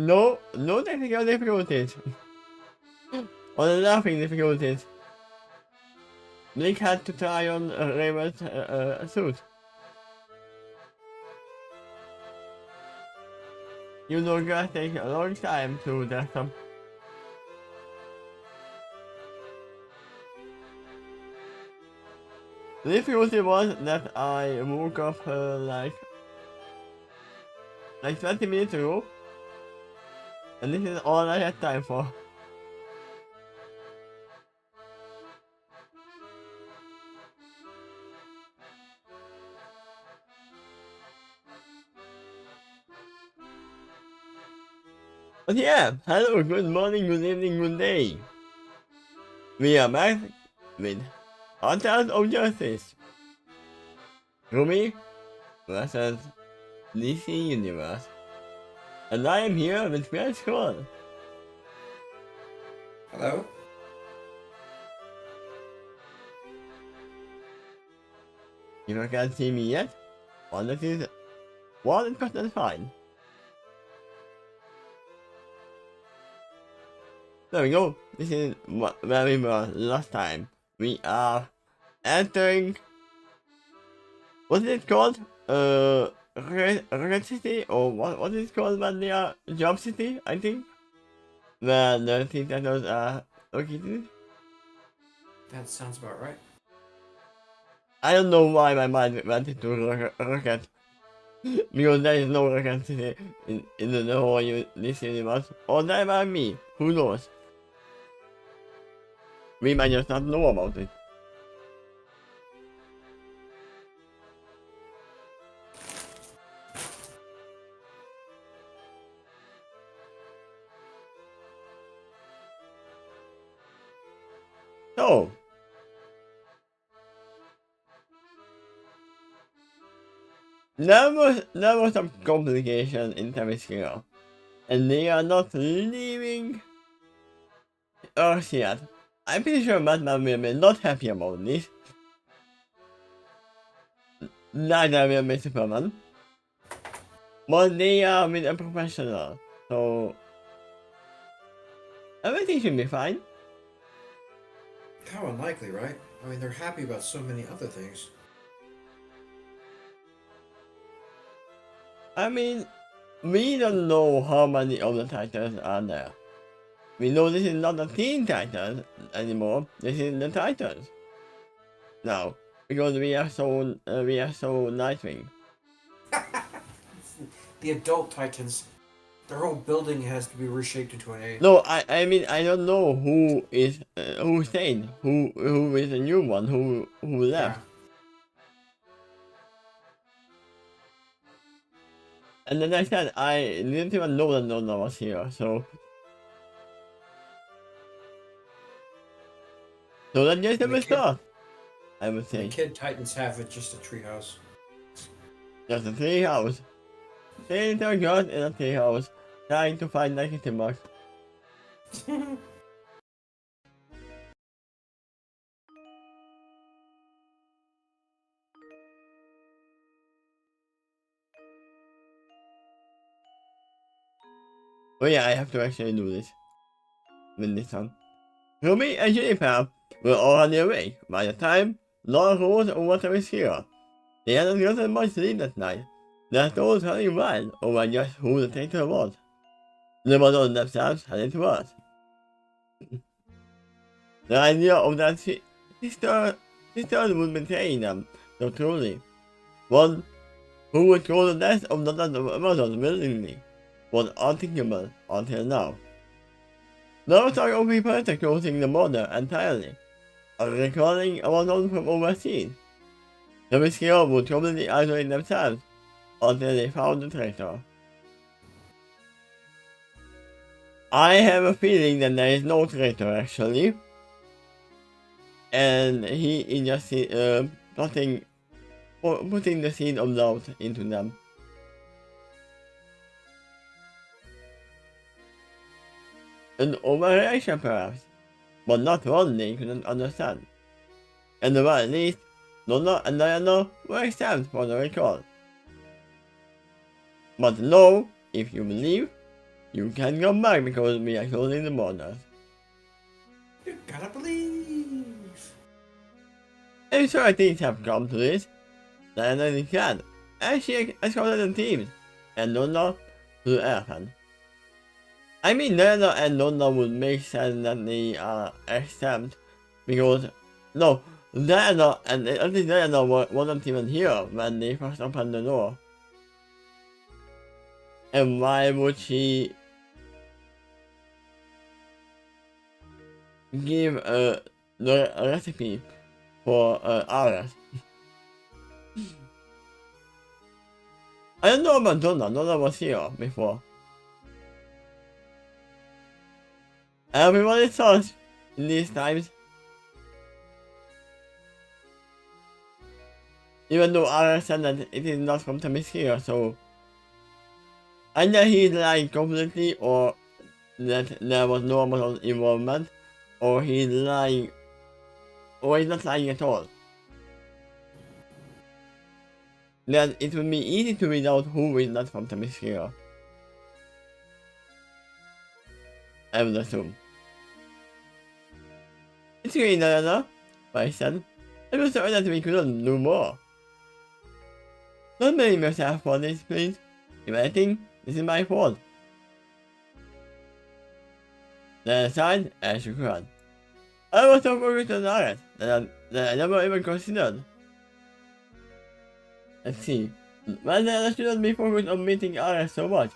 no technical difficulties. Or nothing difficulties. Blake had to try on Raven's suit. You know, it's gonna take a long time to test them. The difficulty was that I woke up like 20 minutes ago, and this is all I had time for. But yeah, hello, good morning, good evening, good day. We are back with Hunters of Justice. Rumi versus DC Universe. And I am here with trestwho. Hello? You can't see me yet? Well, this is 100% fine. There we go. This is where we were last time. We are entering. What is it called? Red City? Or what is it called when they are Job City, I think? Where the teen titles are located? That sounds about right. I don't know why my mind went into Rocket. Because there is no Rocket City in the whole this universe. Or that might be me. Who knows? We might just not know about it. So, there was some complication in Themyscira, and they are not leaving Earth yet. I'm pretty sure Batman will be not happy about this. Neither will be Superman. But they are with a professional, so everything should be fine. How unlikely, right? I mean, they're happy about so many other things. I mean, we don't know how many of the Titans are there. We know this is not the Teen Titans anymore. This is the Titans. Now, because we are so Nightwing. The adult Titans, their whole building has to be reshaped into an A. No, I mean I don't know who is who's staying, who is the new one, who left. Yeah. And then I said I didn't even know that Nona was here, so that's just a start, I would say. The kid Titans have it just a treehouse. Just a tree house. Staying their God in a tree house, trying to find negative marks. Oh yeah, I have to actually do this. Win this time. Ruby and Juniper were all on their way by the time Laura rose over Themyscira. They hadn't gotten much sleep that night. Their thoughts running wild over just who the traitor was. The models themselves had it worse. The idea of that sister would betray them so truly. One who would cause the death of the models willingly was unthinkable until now. No talk of people closing the border entirely, or recalling our known from overseas. The Themyscira would completely isolate themselves until they found the traitor. I have a feeling that there is no traitor actually, and he is just putting the seed of doubt into them. An overreaction perhaps, but not one they couldn't understand. And the very least, Nonna and Diana were exempt from the recall. But no, if you believe, You can come back because we are closing the borders. You gotta believe. I'm sure things have come to this. Diana and Cat actually escorted the teams, and Luna to the airport. I mean, Diana and Luna would make sense that they are exempt because no, Diana and at least Diana wasn't even here when they first opened the door. And why would she give the recipe for Aras? I don't know about Donna. Donna was here before. Everybody thought in these times. Even though Aras said that it is not from Themyscira, so either he is lying completely or that there was no emotional involvement, or he's lying, or he's not lying at all. Then it would be easy to read out who is not from Themyscira. I would assume. It's great, Diana, I said. I was sorry that we couldn't do more. Don't blame yourself for this, please. If anything, this is my fault. Then aside, I shook her hand. I was so focused on Aras that I never even considered. Let's see. Well, then I shouldn't be focused on meeting Aras so much,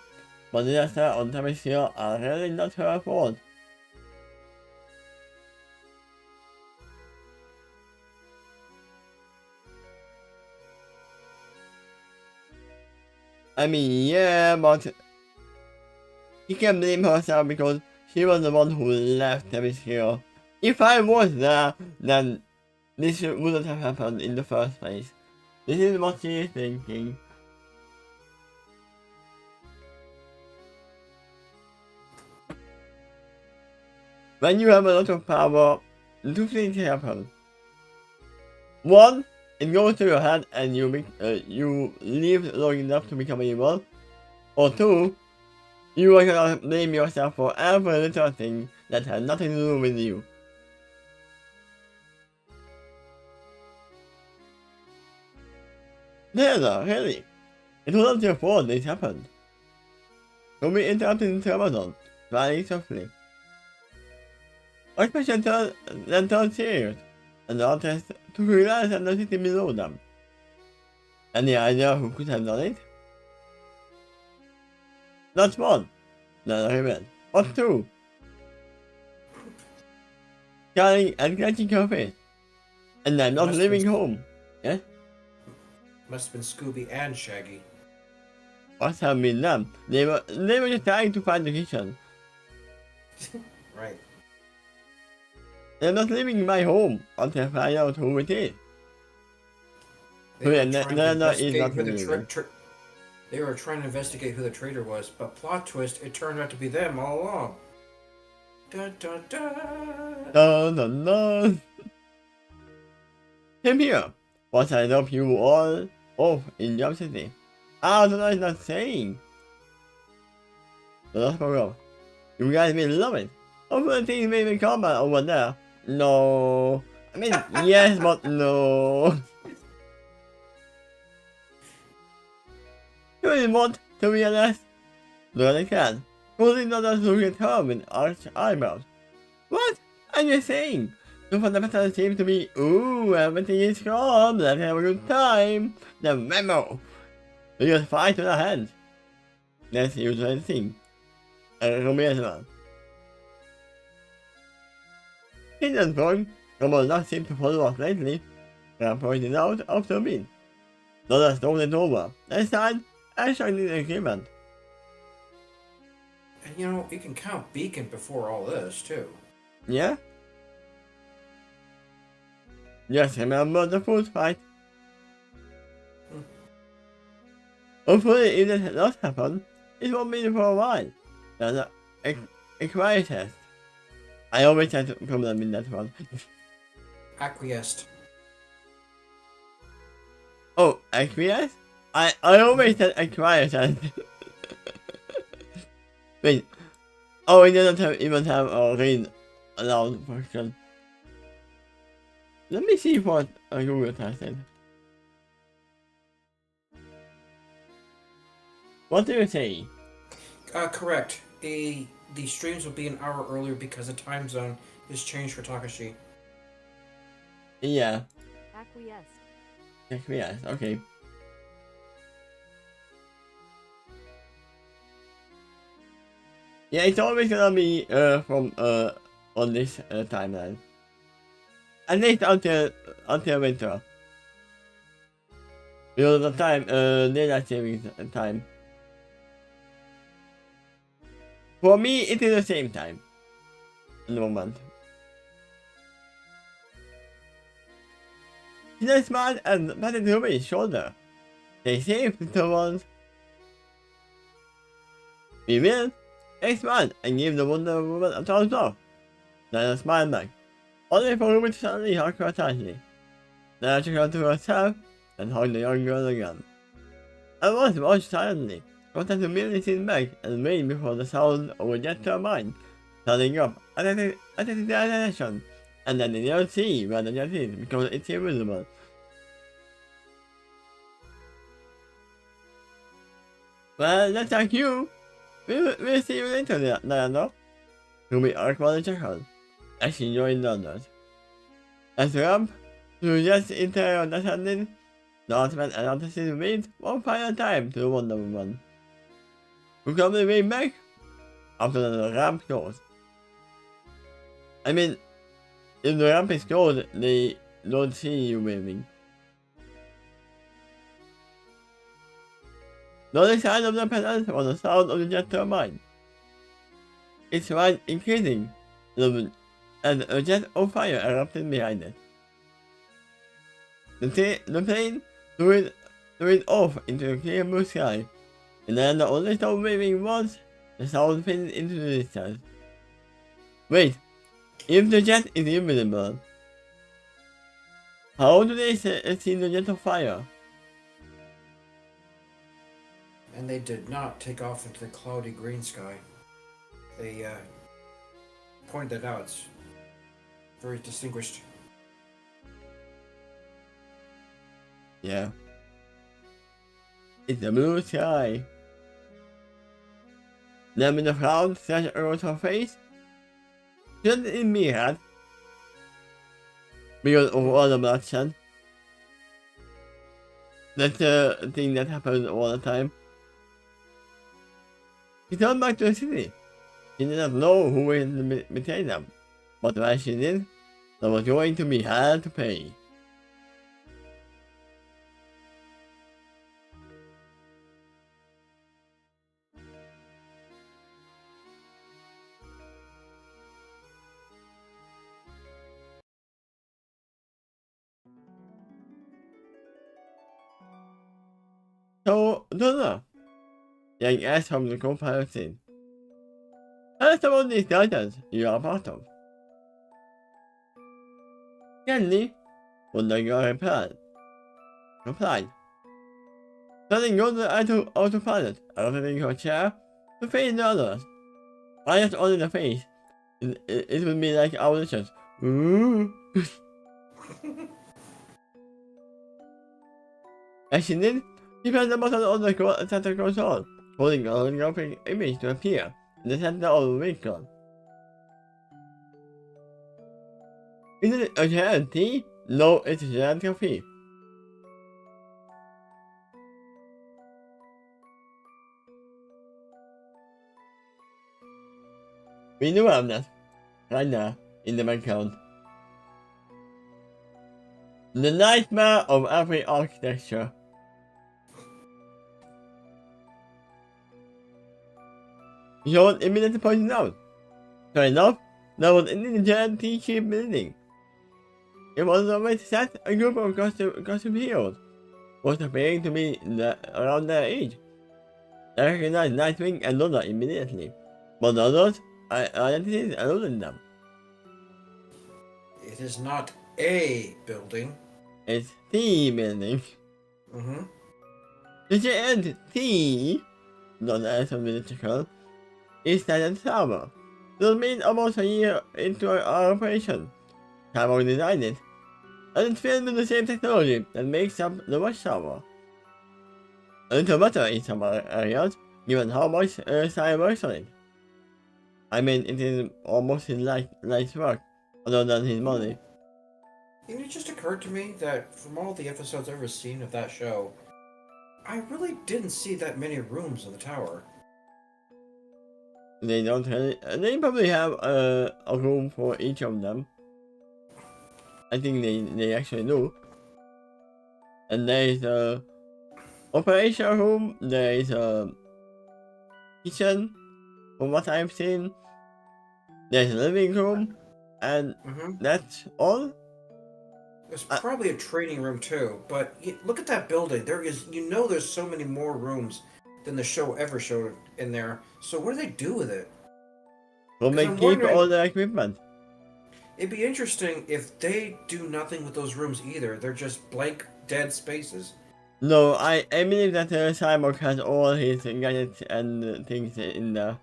but the disaster on Themyscira are really not her fault. I mean, yeah, but she can blame herself because she was the one who left Themyscira. If I was there, then this wouldn't have happened in the first place. This is what she is thinking. When you have a lot of power, two things happen. One, it goes to your head and you live long enough to become evil. Or two, you are gonna blame yourself for every little thing that has nothing to do with you. Taylor, really? It wasn't your fault this happened. Don't be interrupted in Amazon, very softly. Our patient then turned serious, and the artist took a glance at the city below them. Any idea who could have done it? That's one. None revealed. What two? Carrying and catching her face. And I'm not leaving home. Yes? Must have been Scooby and Shaggy. What have been them? They were just trying to find the kitchen. Right. They're not leaving my home until I find out who it is. They were, No, trying no, to no, it's investigate not who the leaving. they were trying to investigate who the traitor was, but plot twist, it turned out to be them all along. Dun dun dun! Dun dun dun! Come here! Once I drop you all off in Jump City. Ah, the is not saying. So let's go. You guys will love it. Hopefully things may be combat over there. No. I mean, yes, but no. You really want to be honest? Look at the cat. Holding others look at her with arched eyebrows. What are you saying? The fundamental seems to be, ooh, everything is calm, let's have a good time. The memo. We just fight with our hands. That's usually the thing. Recommendation. Hidden Frog, Roman not seem to follow us lately. Graham pointed out after a bit. Not stole it over. Next time, I shall need an agreement. And you know, you can count Beacon before all this, too. Yeah? Just remember the food fight. Hopefully, if that does happen, it won't be for a while. There's a quiet test. I always had a problem with that one. Acquiesced. Oh, acquiesce? I always said acquiesce. Wait. Oh, we didn't even have a read aloud version. Let me see what Google tested. What do you say? Correct. The streams will be an hour earlier because the time zone is changed for Takashi. Yeah. Acquiesced. Yes, okay. Yeah, it's always gonna be from on this timeline. At least until winter. Because the time daylight savings time. For me it is the same time. In the moment. He's smart and patted over his shoulder. Stay safe, little ones. We will. Hey, smile and give the Wonder Woman a thumbs up. Then a smile back. Only for Ruby to suddenly hug her tightly. Then she turned to herself and hugged the young girl again. I was watched silently, content to merely sit back and wait before the sound of a jet turbine starting up at the direction, and then they don't see where the jet is because it's invisible. Well, that's like you. We'll see you later, Diana. Ruby awkwardly checked her as she joined the others. As the ramp through just interior descended, the Ultimate and Ultimate wait one final time to the Wonder Woman, who come the way back after the ramp closed. I mean, if the ramp is closed, they don't see you waving. The other side of the pedals was the sound of the jet turbine. Its ride increasing, and a jet of fire erupted behind it. The plane threw it off into the clear blue sky, and then the only stop waving was the sound faded into the distance. Wait, if the jet is invisible, how do they see the jet of fire? And they did not take off into the cloudy green sky. They pointed out. It's very distinguished. Yeah. It's the blue sky. Then when the cloud flashed across her face, shouldn't it be red? Because of all the bloodshed. That's the thing that happens all the time. She turned back to the city. She did not know who would betray them, but when she did, there was going to be hell to pay. So, Donna, young asked from the co-pilot said, tell us about these guidance you are part of. Kenny, when the girl replied, turning on the autopilot, elevating her chair to face the others. I just only the face. It would be like our wishes. Ooh. As she did, she pressed the button on the center console, holding a holographic image to appear in the center of the vehicle. Is it a giant tea? No, it's a giant coffee. We do have that right now in the background. The nightmare of every architecture. John immediately pointed out. Sure enough, there was indeed a giant T-shaped building. It was always set a group of costume heroes was appearing to be around their age. I recognized Nightwing and Lola immediately, but the others, identities eluded them. It is not a building. It's the building. Mm-hmm. The giant T, Lola answered with a chuckle. is that a tower. This means almost a year into our operation. Tower designed it, and it's filled with the same technology that makes up the watchtower. A little better in some areas, given how much Sai works on it. I mean, it is almost his life's work, other than his money. You know, it just occurred to me that from all the episodes I've ever seen of that show, I really didn't see that many rooms in the tower. They don't really, they probably have a room for each of them. I think they actually do. And there is a operation room, there is a kitchen, from what I've seen. There's a living room, and that's all. There's probably a training room too, but look at that building. There's so many more rooms than the show ever showed in there. So what do they do with it? Will they keep all the equipment? It'd be interesting if they do nothing with those rooms either. They're just blank, dead spaces. No, I believe that Cyborg has all his gadgets and things in there.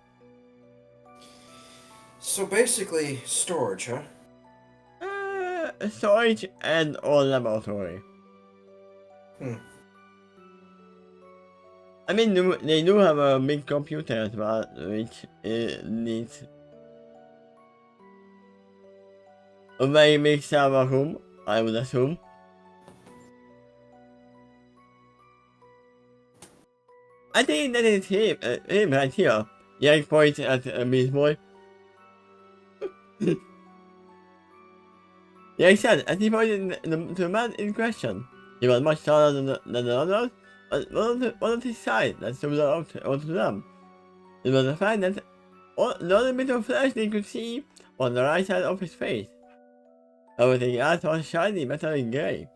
So basically, storage, huh? Storage and all laboratory. I mean, they do have a big computer as well, which needs a very big server room, I would assume. I think that is him right here. Yeah, he points at Beast Boy. Yeah, he said, as he pointed to the man in question. He was much taller than the others, but one of his size that stood out onto them. It was a fact that the only bit of flesh they could see was the right side of his face. Everything else was shiny metal and grey.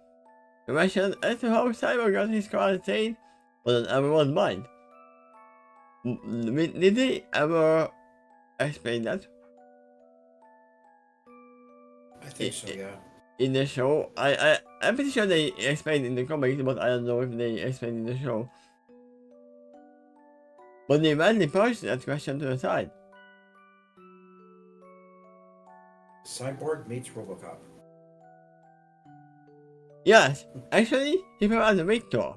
The question as to how Cyber got his car chain was on everyone's mind. Did they ever explain that? I think so, yeah. In the show, I'm pretty sure they explained in the comics, but I don't know if they explained in the show. But they randomly pushed that question to the side. Cyborg meets Robocop. Yes, actually, he provides Victor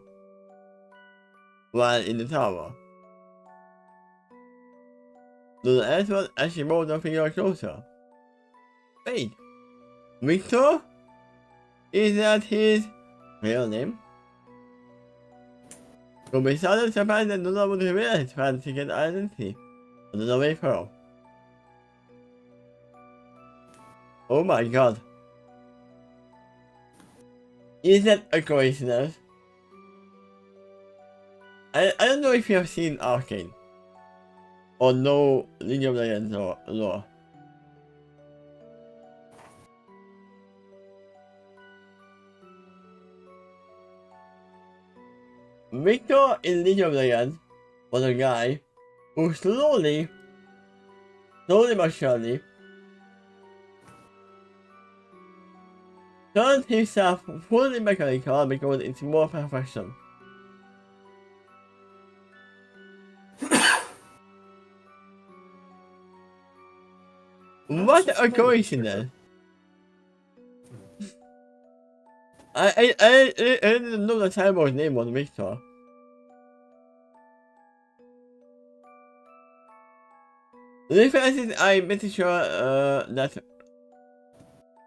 while in the tower. The answer as she moved the figure closer. Wait, Victor? Is that his real name? To be suddenly surprised that Luna would reveal his fancy identity. Another way for. Oh my god. Is that a coincidence? I don't know if you have seen Arcane. Or no League of Legends or lore. Victor in League of Legends was a guy who slowly but surely, turned himself fully mechanical because it's more perfection. What a coincidence! I didn't know the cyborg's name was Victor. The difference is I'm pretty sure that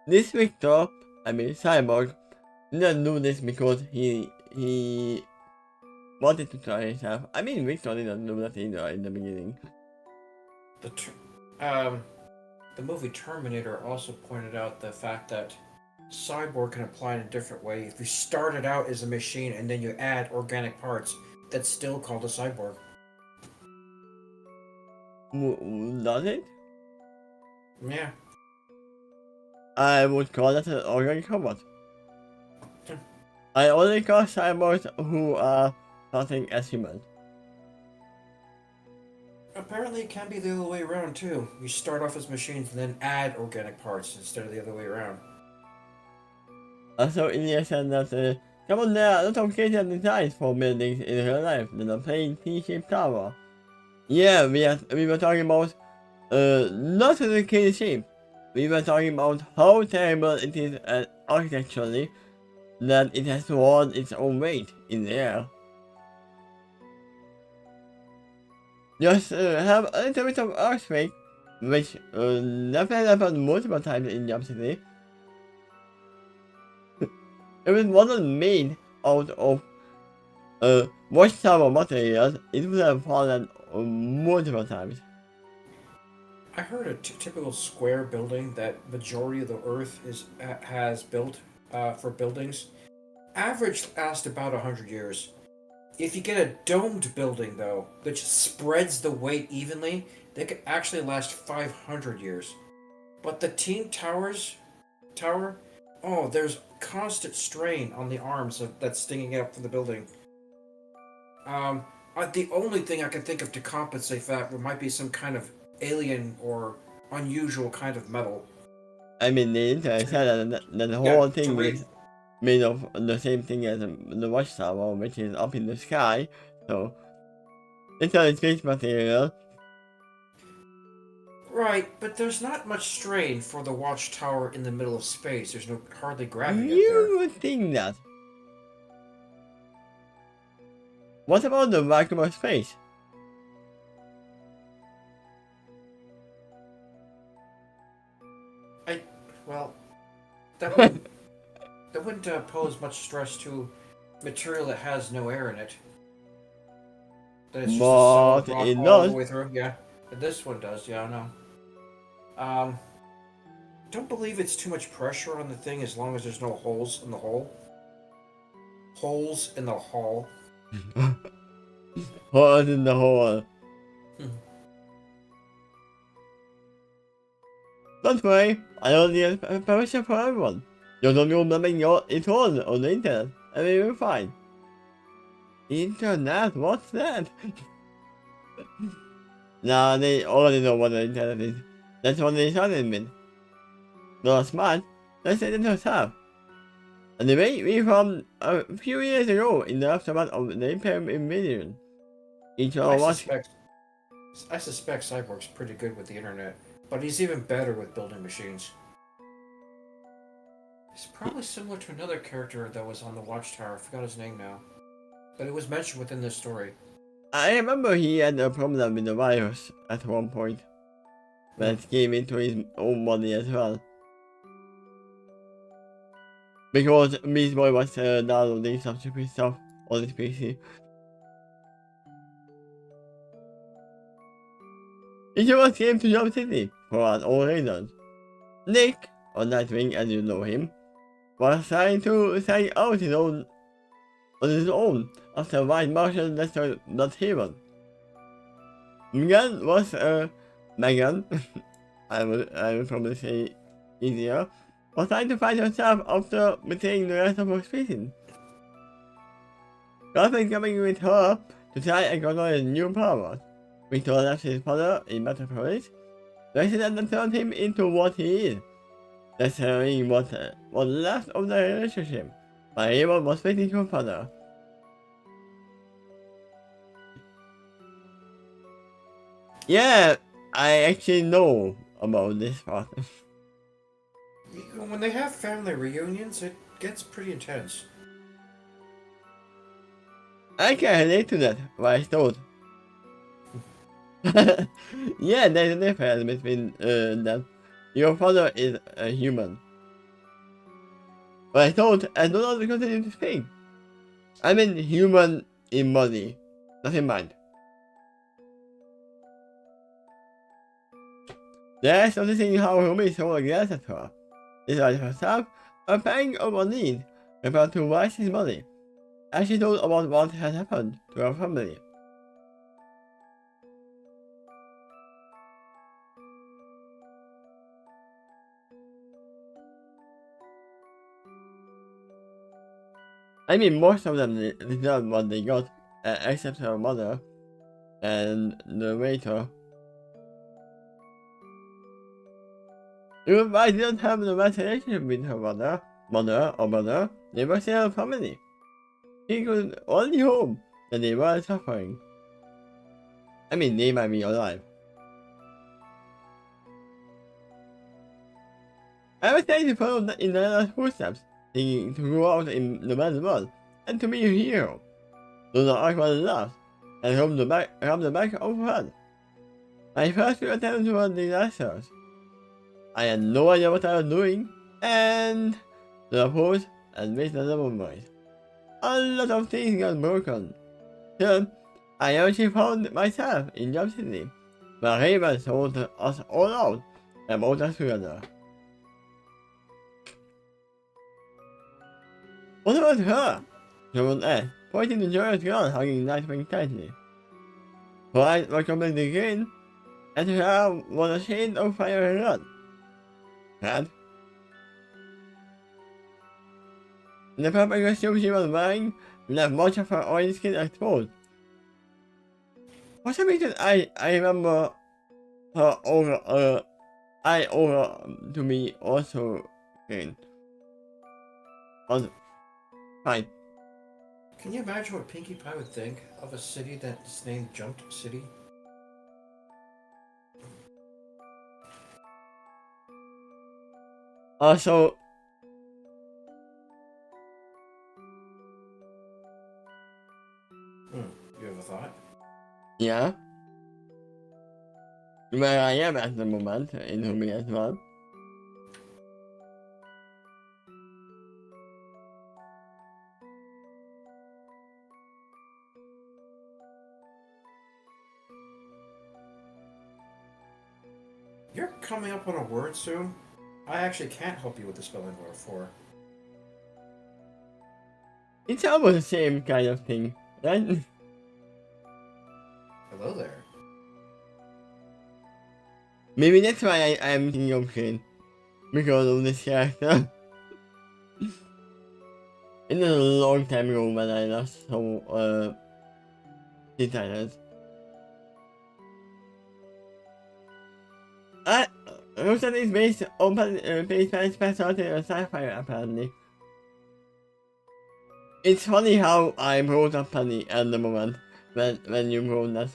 this Victor, I mean Cyborg, didn't do this because he wanted to try himself. I mean Victor didn't do that either in the beginning. The movie Terminator also pointed out the fact that Cyborg can apply in a different way. If you start it out as a machine and then you add organic parts, that's still called a cyborg. Does it? Yeah. I would call that an organic robot. I only call cyborgs who are nothing as human. Apparently it can be the other way around too. You start off as machines and then add organic parts instead of the other way around. Also, Ilya said that, come on, there are a lot of creative designs for buildings in real life than a plain T-shaped tower. Yeah, we were talking about not the case shape. We were talking about how terrible it is architecturally that it has worn its own weight in the air. Just have a little bit of earthquake, which never happened multiple times in Jump City. It was wasn't made out of watchtower materials. It would have fallen multiple times. I heard a typical square building that majority of the Earth has built for buildings average lasts about 100 years. If you get a domed building though, which spreads the weight evenly, they could actually last 500 years. But the tower, oh, there's constant strain on the arms that's sticking out from the building. Um, the only thing I can think of to compensate for that might be some kind of alien or unusual kind of metal. I mean, the internet said that the Yeah, whole to thing raise. is made of the same thing as the watchtower, which is up in the sky. So it's a space material. Right, but there's not much strain for the watchtower in the middle of space. There's no hardly gravity up there. You would think that. What about the vacuum of space? Well, that wouldn't pose much stress to material that has no air in it. That it's just a solid But rock it all the does. way through. Yeah, this one does. Yeah, I know. Um, don't believe it's too much pressure on the thing as long as there's no holes in the hole. Holes in the hull. Holes in the hole. Don't worry, I don't need permission for everyone. You don't remember it all on the internet, and we will be fine. Internet? What's that? Nah, they already know what the internet is. That's what they started with. Not smart. Let's say them yourself. Anyway, we found a few years ago in the aftermath of the Imperial invasion. Each I of us. suspect Cyborg's pretty good with the internet, but he's even better with building machines. It's probably similar to another character that was on the Watchtower. I forgot his name now, but it was mentioned within this story. I remember he had a problem with the virus at one point. But it came into his own body as well. Because Beast Boy was downloading some stupid stuff on his PC. He just came to Jump City for an old reason. Nick, or Nightwing as you know him, was trying to sign out on his own after White Martian destroyed Blood Haven. Megan, I will probably say easier, was trying to find herself after betraying the rest of her species. Gotham coming with her to try and control his new powers. Victor left his father in Metropolis, resident and turned him into what he is. Destroying what left of the relationship. My rival was waiting for father. Yeah, I actually know about this part. When they have family reunions, it gets pretty intense. I can relate to that, what I thought. Yeah, there's a difference between that. Your father is a human. But I thought I don't know to continue to speak. I mean human in body, not in mind. The rest of the thing how Rumi so against at her. Despite herself, a pang of unease about to rise his body, as she told about what had happened to her family. I mean, most of them deserved what they got, except her mother and the waiter. If I didn't have the right relationship with her mother or brother, they were still a family. He could only hope that they were suffering. I mean, they might be alive. I was trying to follow in the footsteps, thinking to go out in the man's world, and to be a hero. Though the arc was lost, and from the back of her. My first few attempts were disasters. I had no idea what I was doing, and the pose and made another voice. A lot of things got broken. Still, I eventually found myself in Jump City, where Raven sold us all out and brought us together. What about her? Someone asked, pointing to the joyous girl hugging Nightwing tightly. Her eyes were completely green, and her hair was a shade of fiery red. Red? The purple costume she was wearing left much of her oily skin exposed. For some reason, I remember her eye aura to be also green. Fine. Can you imagine what Pinkie Pie would think of a city that's named Jump City? Also, You have a thought? yeah. Where I am at the moment, in Humi as well. You're coming up on a word soon? I actually can't help you with the spelling word for. It's almost the same kind of thing, right? Hello there. Maybe that's why I'm thinking of Shane. Because of this character. It was a long time ago when I last saw Teen Titans. Rosen is based on personality and sci-fi apparently. It's funny how I brought up Penny at the moment when you brought that.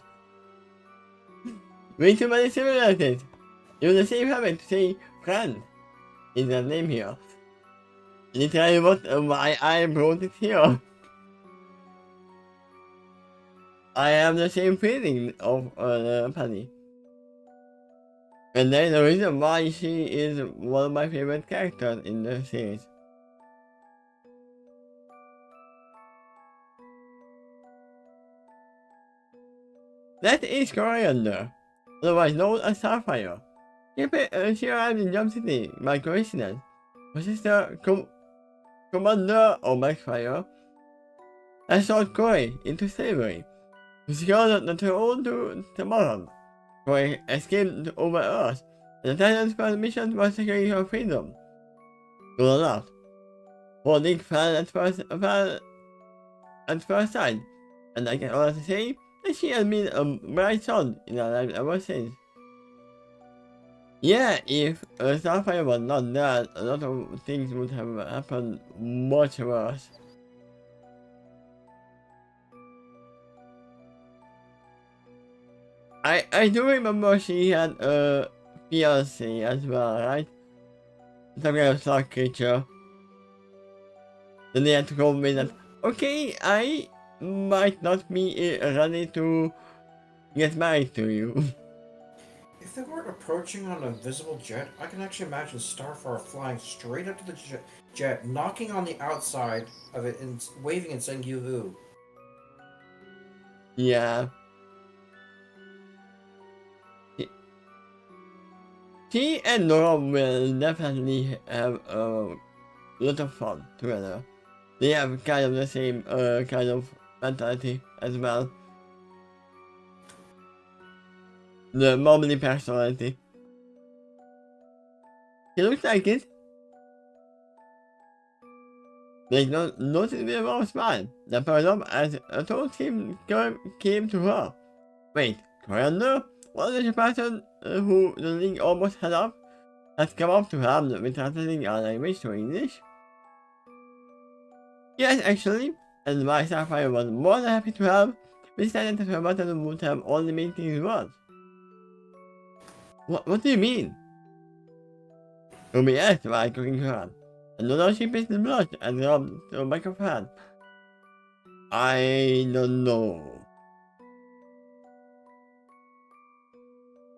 Way too many similarities. You're the same habit to say friend in the name here. Literally why I brought it here. I have the same feeling of Penny. And there's a reason why she is one of my favorite characters in the series. That is Coriander, otherwise known as Starfire. She arrived in Jump City by coincidence. Her sister, Commander of Backfire, has sold Corey into slavery. To secure the throne to Tomorrow, Corey escaped over Earth, and the Titan's first mission was securing her freedom. Good enough. Holding fell at first sight, and I can honestly say that she has been a bright sun in our lives ever since. Yeah, if Starfire was not there, a lot of things would have happened much worse. I do remember she had a fiancé as well, right? Some kind of star creature. Then they had to go with that. Okay, I might not be ready to get married to you. If they weren't approaching on an invisible jet, I can actually imagine Starfire flying straight up to the jet, knocking on the outside of it and waving and saying "yoo-hoo." Yeah. She and Nora will definitely have a lot of fun together. They have kind of the same kind of mentality as well. The bubbly personality. He looks like it. There's no noticeable of a smile. The paradox as a total team came to her. Wait, Coriander? Was the person who the league almost had up has come up to her with translating our language to English? Yes, actually, and my Sapphire was more than happy to help decided that her mother would have only made things worse. What do you mean? Rumi asked while cooking her hand. And although she bit the blood and rubbed the back of her hand, I don't know.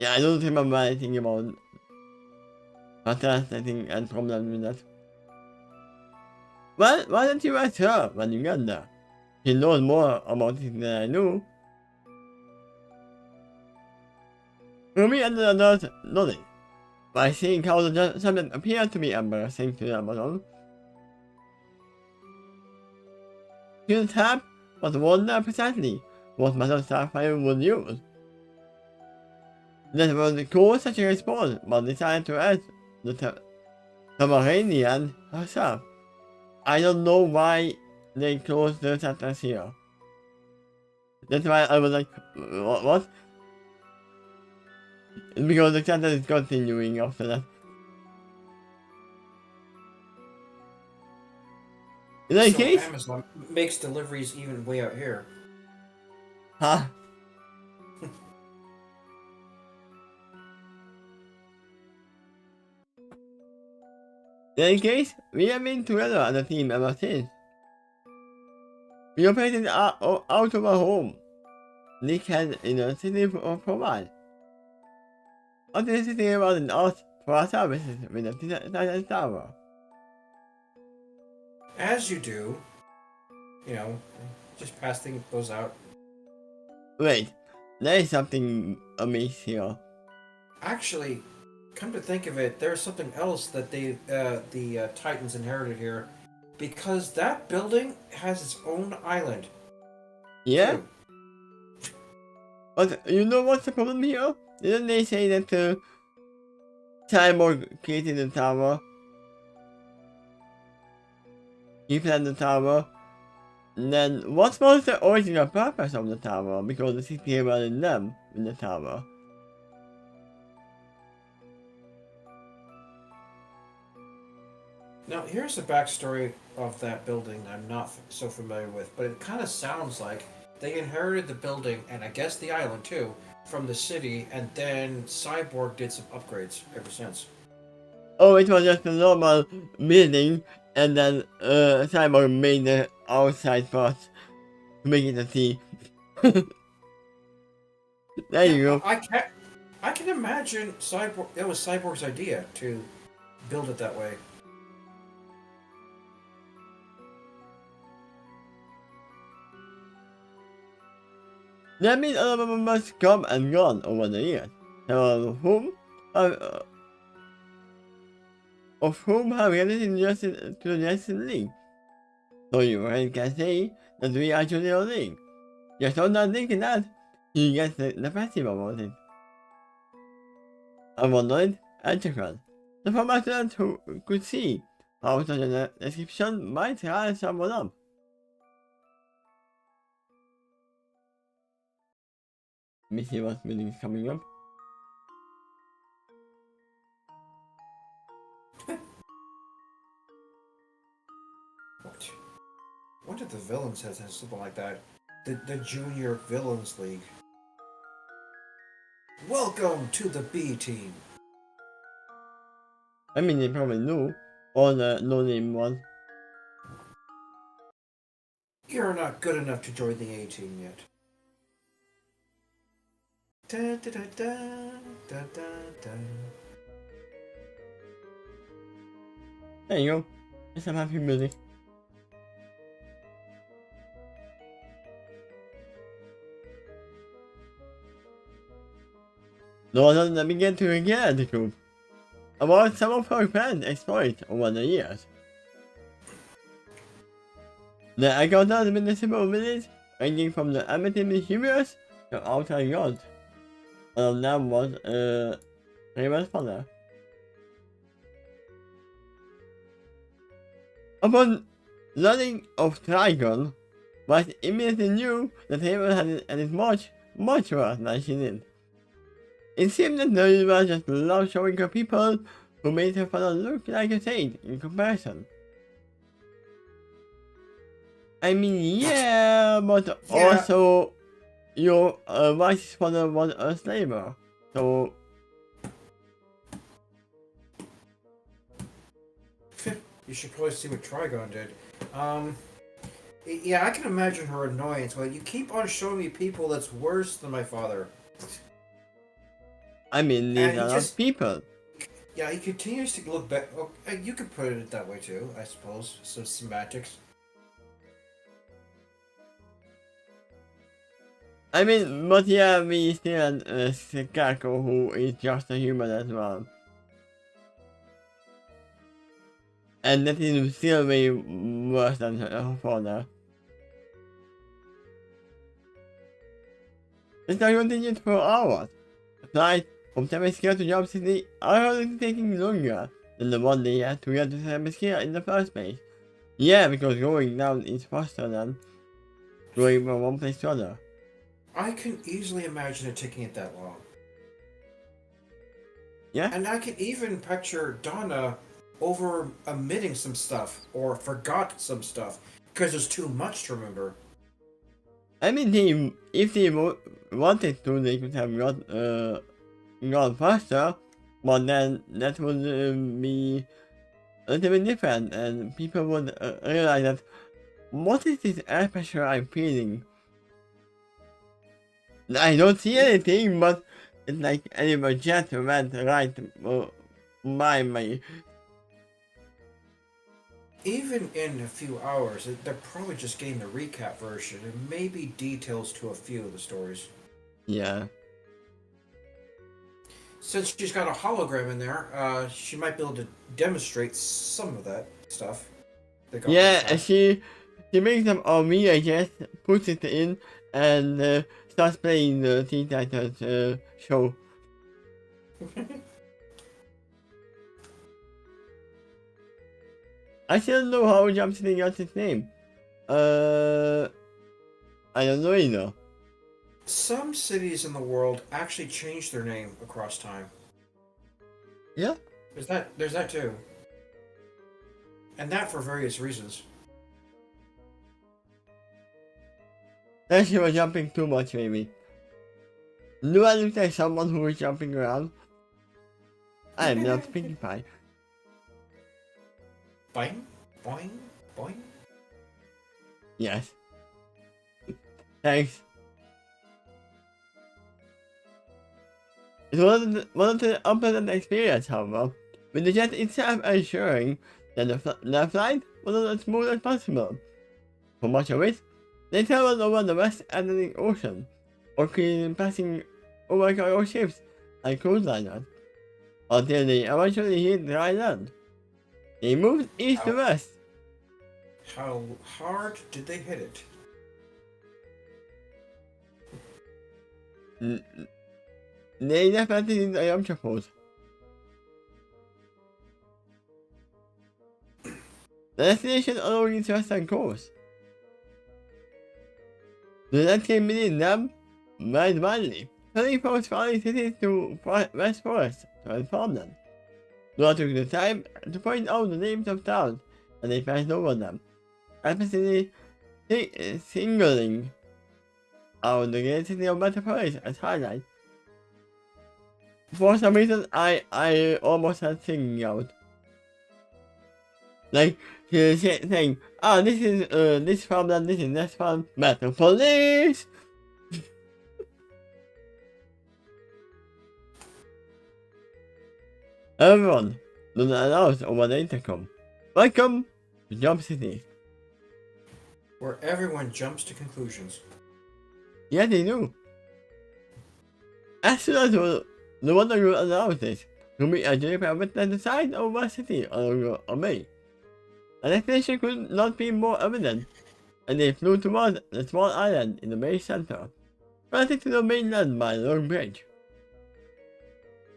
Yeah, I don't remember anything about translating and problems with that. Well, why don't you ask her when you get there? She knows more about it than I do. Rumi and the others nodded, by seeing how the subject appeared to be embarrassing to them all. His tap was wonder precisely what Madame Sapphire would use. That was cause such a response, but decided to ask the Tamaranian herself. I don't know why they closed the sentence here. That's why I was like, what? Because the sentence is continuing after that. In any case, Amazon makes deliveries even way out here. huh? In any case, we have been together as a team ever since. We operated out of our home. Nick had in a city of provide. Until the city wasn't asked for our services with the tower. As you do, you know, just passing those out. Wait, there is something amiss here. Actually, come to think of it, there's something else that the Titans inherited here, because that building has its own island. Yeah? Too. But you know what's the problem here? Didn't they say that Cyborg created the tower? He planned the tower. And then what was the original purpose of the tower? Because the city was in them in the tower. Now, here's the backstory of that building I'm not so familiar with, but it kind of sounds like they inherited the building, and I guess the island too, from the city, and then Cyborg did some upgrades ever since. Oh, it was just a normal building, and then Cyborg made the outside part to make it a sea. There you go. I can imagine Cyborg. It was Cyborg's idea to build it that way. That means other members come and gone over the years, of whom have related to the Justice League. So you can say that we are Junior League. Just on that thinking that, he gets the passive about it. I wondered, and checked. The former student who could see how such a description might rile someone up. Let me see what building is coming up. What? When did the Villains have something like that? The Junior Villains League. Welcome to the B Team. I mean, they probably knew, or the no-name one. You're not good enough to join the A Team yet. Da, da, da, da, da, da, da. There you go. It's some happy music. Nor does they begin to regret the group about some of her planned exploits over the years. The encounters with the simple village, ranging from the amateur mischievous to outer gods. One of them was famous father. Upon learning of Trigon, White immediately knew that Haven had it much worse than she did. It seemed that the universe just loved showing her people who made her father look like a saint in comparison. I mean, yeah, but Yeah. also your wife's father was a slaver, so You should probably see what Trigon did. Yeah, I can imagine her annoyance. Well, you keep on showing me people that's worse than my father. I mean, these And he are not just, people. yeah, he continues to look back. Well, you could put it that way too, I suppose. Some semantics. I mean, but yeah, we still have Scarecrow who is just a human as well. And that is still way worse than her father. The story continued for hours. The flight from Themyscira to Job City are taking longer than the one they had to get to Themyscira in the first place. Yeah, because going down is faster than going from one place to another. I can easily imagine it taking it that long. Yeah? And I can even picture Donna over omitting some stuff or forgot some stuff because there's too much to remember. I mean, if they wanted to, they could have gone faster, but then that would be a little bit different, and people would realize that what is this air pressure I'm feeling? I don't see anything, but it's like any jet went right by me. Even in a few hours, they're probably just getting the recap version and maybe details to a few of the stories. Yeah. Since she's got a hologram in there, she might be able to demonstrate some of that stuff. Yeah, and she makes them on me, I guess, puts it in, and starts playing the Teen Titans show. I still don't know how Jump City got its name. I don't know either. Some cities in the world actually change their name across time. Yeah? There's that too. And that for various reasons. Unless you were jumping too much, maybe. Do I look like someone who is jumping around? I am not Pinkie Pie. Boing, boing, boing. Yes. Thanks. It wasn't an unpleasant experience, however, with the jet itself ensuring that the flight was as smooth as possible. For much of it, they traveled over the West Atlantic Ocean, occasionally passing over cargo ships and cruise liners, until they eventually hit dry land. They moved east to west. How hard did they hit it? They definitely did a jump pose. The destination along its western coast. The land came between them very badly, turning from surrounding cities to West Forest to inform them. Noah took the time to point out the names of towns, and they passed over them, especially singling out the great city of Metropolis as highlight. For some reason, I almost had singing out. Like, saying, this is this farmland, this is that farm, Metropolis! Everyone, do not announce over the intercom. Welcome to Jump City. Where everyone jumps to conclusions. Yeah, they do. As soon as the one who announced this, to meet a Japan witnessed the side of our city on May. An explanation could not be more evident, and they flew toward the small island in the May center, connected to the mainland by a long bridge.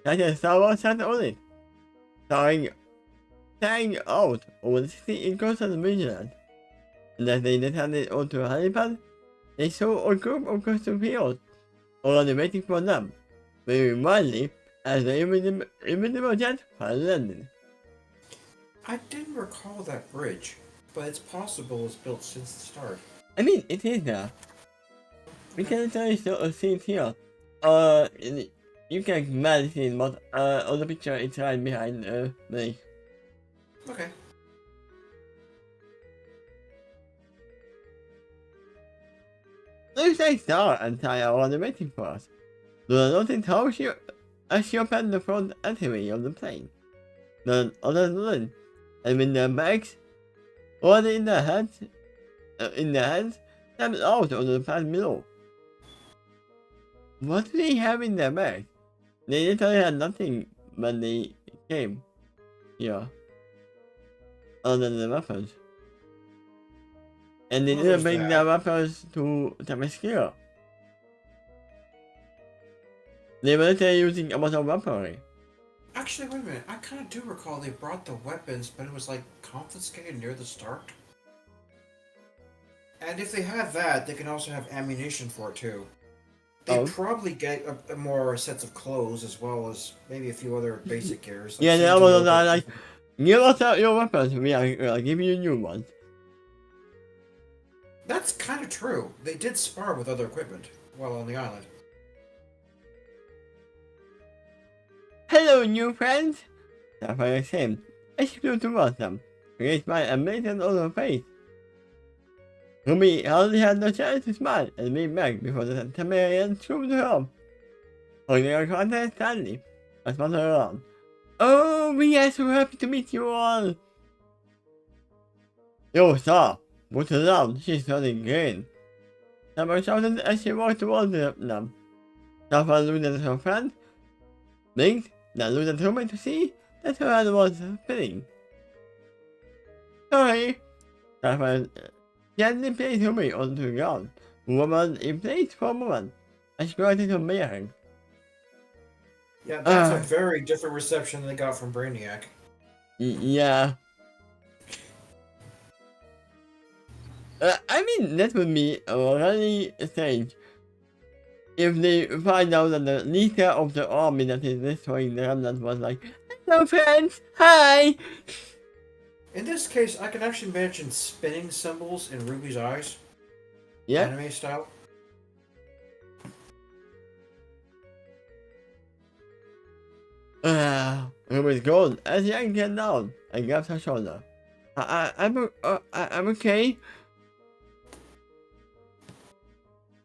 Captain Star Wars sat on it, staring out over the city in constant vigilance, and as they descended onto a helipad, they saw a group of custom heroes already waiting for them, very wildly as the invisible jet finally landed. I didn't recall that bridge, but it's possible it was built since the start. I mean, it is there. We can actually still see it here. You can barely see it, but on the picture it's right behind me. Okay. Looks like Star and Ty are already waiting for us. Luna noticed how she opened the front entryway of the plane. None other than Lynn, and with their bags already in their hands, stepped out of the path below. What do they have in their bags? They literally had nothing when they came here, other than the weapons. And they Well, didn't there's bring that. their weapons to Themyscira. They were literally using a lot of weaponry. Actually, wait a minute. I kind of do recall they brought the weapons, but it was like confiscated near the start. And if they have that, they can also have ammunition for it too. They Oh. probably get more sets of clothes as well as maybe a few other basic gears. Yeah, they safety almost robots. like, give us out your weapons, we'll give you new ones. That's kind of true. They did spar with other equipment while on the island. Hello, new friends! Sapphire exclaimed. I flew towards them, raised my amazing other face. Ruby hardly had no chance to smile and lean back before the Temerian swooped her up. Holding her contact sadly, I spun her around. Oh, we are so happy to meet you all! Yo, Star! Put her down, she's turning green. Sapphire shouted as she walked towards them. Sapphire looked at her friend, blinked, then looked at Ruby to see that her hand was spinning. Sorry! Sapphire gently placed Ruby onto the ground, woman in place for a moment, and she corrected her bearing. Yeah, that's a very different reception than they got from Brainiac. Yeah. I mean, that would be really strange if they find out that the leader of the army that is destroying the remnant was like, hello friends, hi! In this case, I can actually imagine spinning symbols in Ruby's eyes. Yeah. Anime style. Ruby's gone as Yang came down and grabbed her shoulder. I'm okay.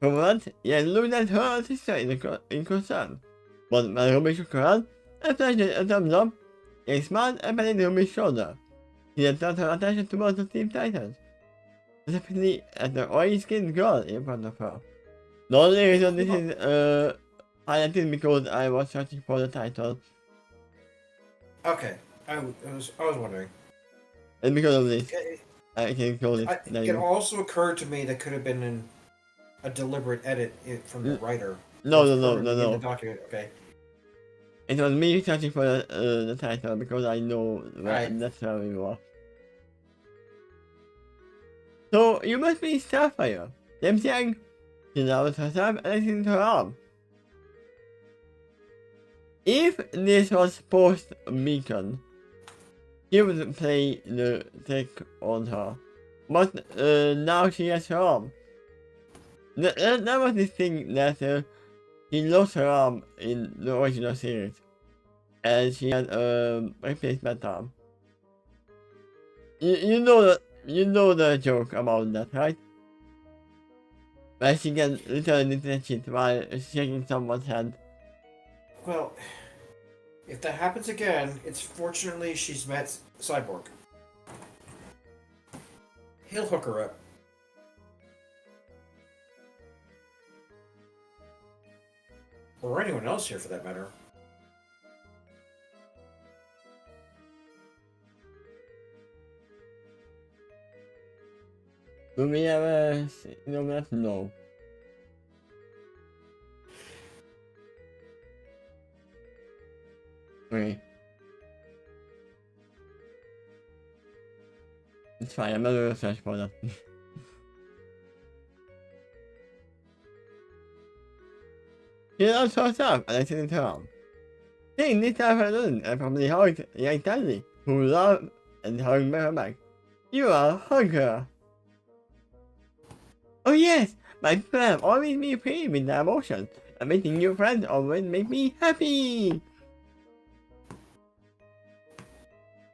For a moment, Yang looked at her sister in concern. But when Ruby shook her hand and flashed a thumbs up, Yang smiled and patted Ruby's shoulder. He then turned her attention towards the Team Titans, specifically at the oily-skinned girl in front of her. The only reason this is highlighted because I was searching for the title. Okay, I was wondering. And because of this, I can call it. It also occurred to me that could have been a deliberate edit from the writer. No. In the document, okay. It was me searching for the title because I know that's how we were. So, you must be Starfire. Them saying, she lowered herself and listened to her arm. If this was post-Beacon, he would play the trick on her. But now she has her arm. That was the thing that she lost her arm in the original series. And she had a replacement arm. You know the joke about that, right? Where she can literally detach it while shaking someone's hand. Well, if that happens again, it's fortunately she's met Cyborg. He'll hook her up. Or anyone else here for that matter. Do we ever know that? No. Okay. It's fine, I'm not gonna search for that. She loves herself and I didn't her arm. Seeing this afternoon, I probably hugged young Stanley, who loved and hugged her back. You are a hugger. Oh yes, My friend always be free with their emotions. And making new friends always make me happy.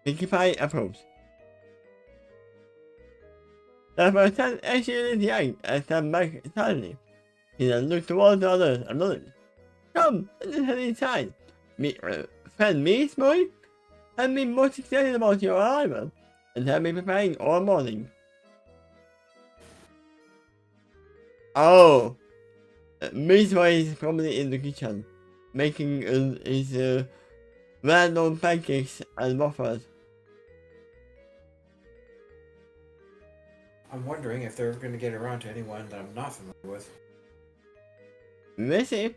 55 approves. The person actually is young and stand back suddenly. He then looked towards the others and nodded. Come, let's head inside. Friend me, boy? I've been most excited about your arrival and have been preparing all morning. Oh, Miss Boy is probably in the kitchen, making his well-known pancakes and waffles. I'm wondering if they're going to get around to anyone that I'm not familiar with. Missy?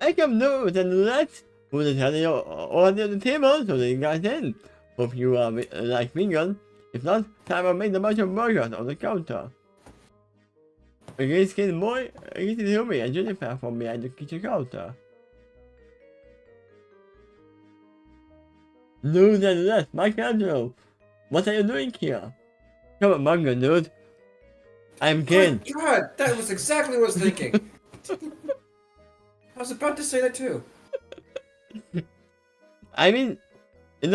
I come know the nuts who the telling all on the table so they got in. Hope you are like vegan. If not, time I made a bunch of burgers on the counter. Against Skin Boy, against Hilmy and Jennifer from behind the kitchen counter. No, that's Michelangelo. What are you doing here? Come on, manga, dude. I'm Ken. Oh God, that was exactly what I was thinking. I was about to say that too. I mean, it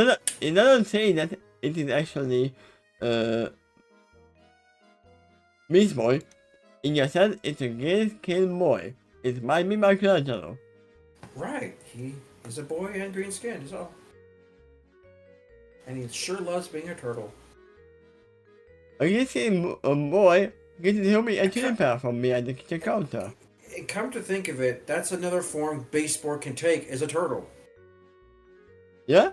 doesn't say that it is actually Miss Boy. In your sense, it's a gay skin boy. It might be Michelangelo. Right, he is a boy and green skin, is all. And he sure loves being a turtle. A gay skin boy gets to help me a chili pad from me at the kitchen counter. And come to think of it, that's another form baseboard can take is a turtle. Yeah?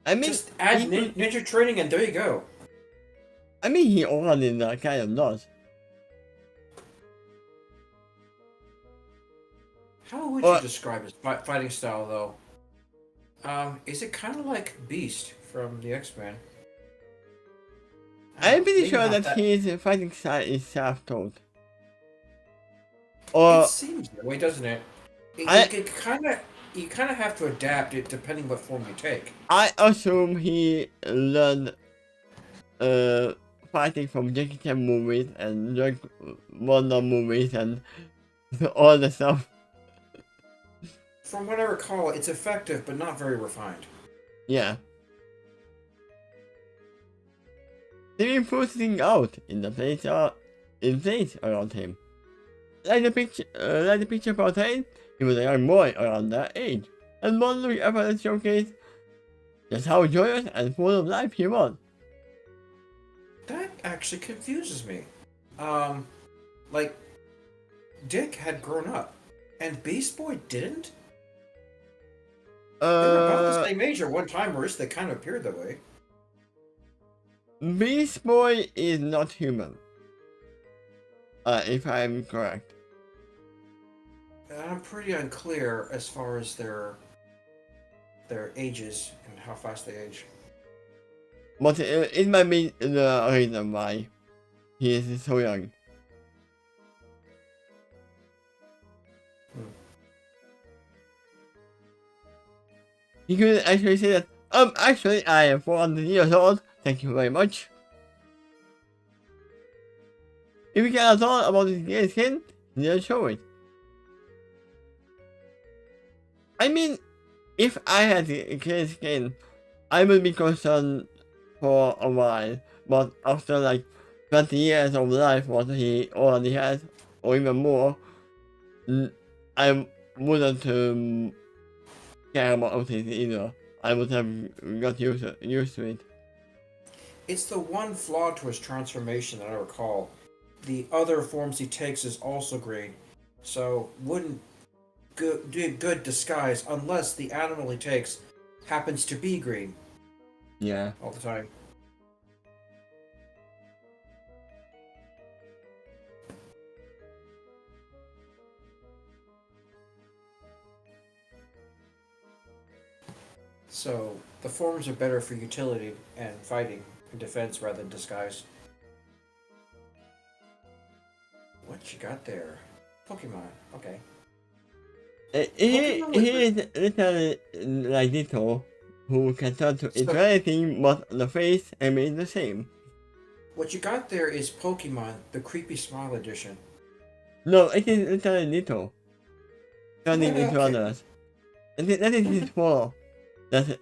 I mean, Just add ninja training and there you go. I mean, he already kind of does. How would you describe his fighting style, though? Is it kind of like Beast from the X-Men? I'm pretty sure that his fighting style is self-taught. Or It seems that way, doesn't it? You kind of have to adapt it depending what form you take. I assume he learned fighting from Jackie Chan movies and Jack Wonder movies and all the stuff. From what I recall, it's effective but not very refined. Yeah. They been posting out in the place around him. Like the picture portrayed, he was a young boy around that age, and one look up at the showcase just how joyous and full of life he was. That actually confuses me. Like, Dick had grown up, and Beast Boy didn't? They were about the same age at one time, or at least they kind of appeared that way. Beast Boy is not human. If I'm correct. I'm pretty unclear as far as their ages and how fast they age. But it might be the reason why he is so young. He could actually say that, actually I am 400 years old, thank you very much. If you care at all about his gay skin, then show it. I mean, if I had gay skin, I would be concerned for a while, but after like 20 years of life what he already has, or even more, I wouldn't care about it either. I would have got used to it. It's the one flaw to his transformation that I recall. The other forms he takes is also green, so wouldn't do a good disguise unless the animal he takes happens to be green. Yeah. All the time. So, the forms are better for utility and fighting and defense rather than disguise. What you got there? Pokemon, okay. He is literally like Ditto, who can turn to into anything but the face and remain the same. What you got there is Pokemon, the Creepy Smile Edition. No, it is literally little. Turning into Okay. others. That is his flaw. That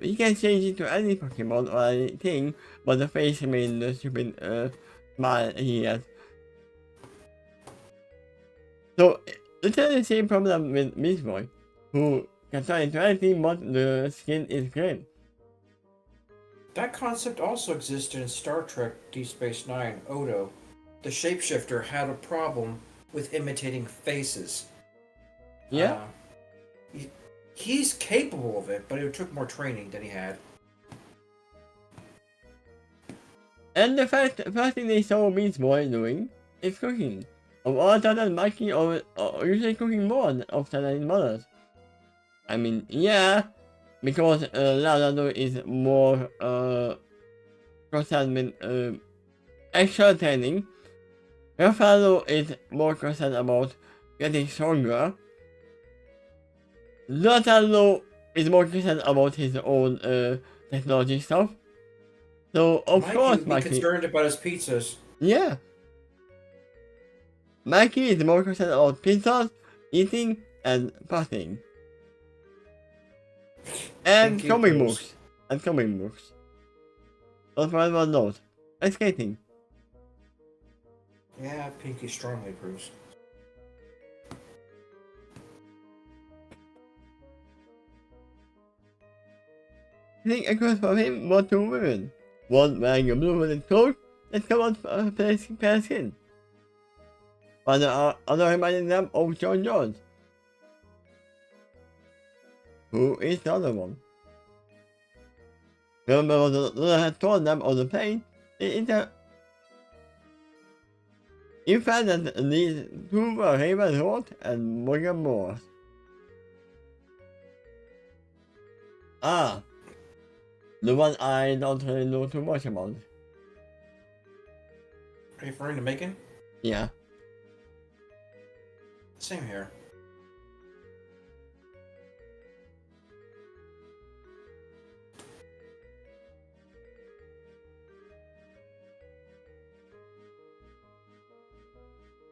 he can change into any Pokemon or anything, but the face remains the stupid smile he has. So it's the same problem with Miss Boy, who can turn into anything but the skin is green. That concept also existed in Star Trek Deep Space Nine. Odo, the shapeshifter, had a problem with imitating faces. Yeah? Uh, he's capable of it, but it took more training than he had. And the first thing they saw Miss Boy doing is cooking. Of all that Mikey or usually cooking more often than his mothers. I mean, yeah, because Leonardo is more concerned with extra training. Rafaelo is more concerned about getting stronger. Leonardo is more concerned about his own technology stuff. So of Mikey course would be Mikey, concerned about his pizzas. yeah, Mikey is more concerned about pizzas, eating, and partying. And Thank you, comic Bruce. books. And comic books. Not for everyone knows. And skating. Yeah, Pinky strongly approves. I think across from him were two women. One wearing a blue woollen coat that covered her pale skin. While the other reminding them of John Jones. Who is the other one? Remember what the other had told them on the plane? In fact, that these two were Raven Roth and Morgan Morse. Ah, the one I don't really know too much about. Are you referring to Megan? Yeah. Same here.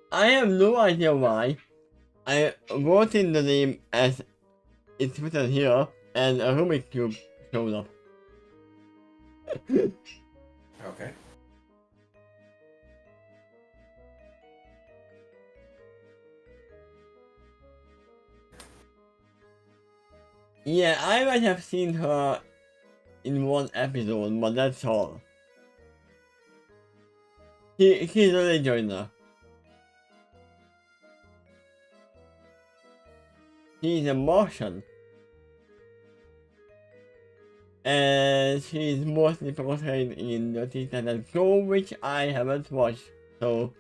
I have no idea why. I wrote in the name as it's written here, and a Rubik's Cube showed up. Okay. Yeah, I might have seen her in one episode, but that's all. She's a rejoiner. She's a Martian. And she's mostly portrayed in the Titan Go, which I haven't watched, so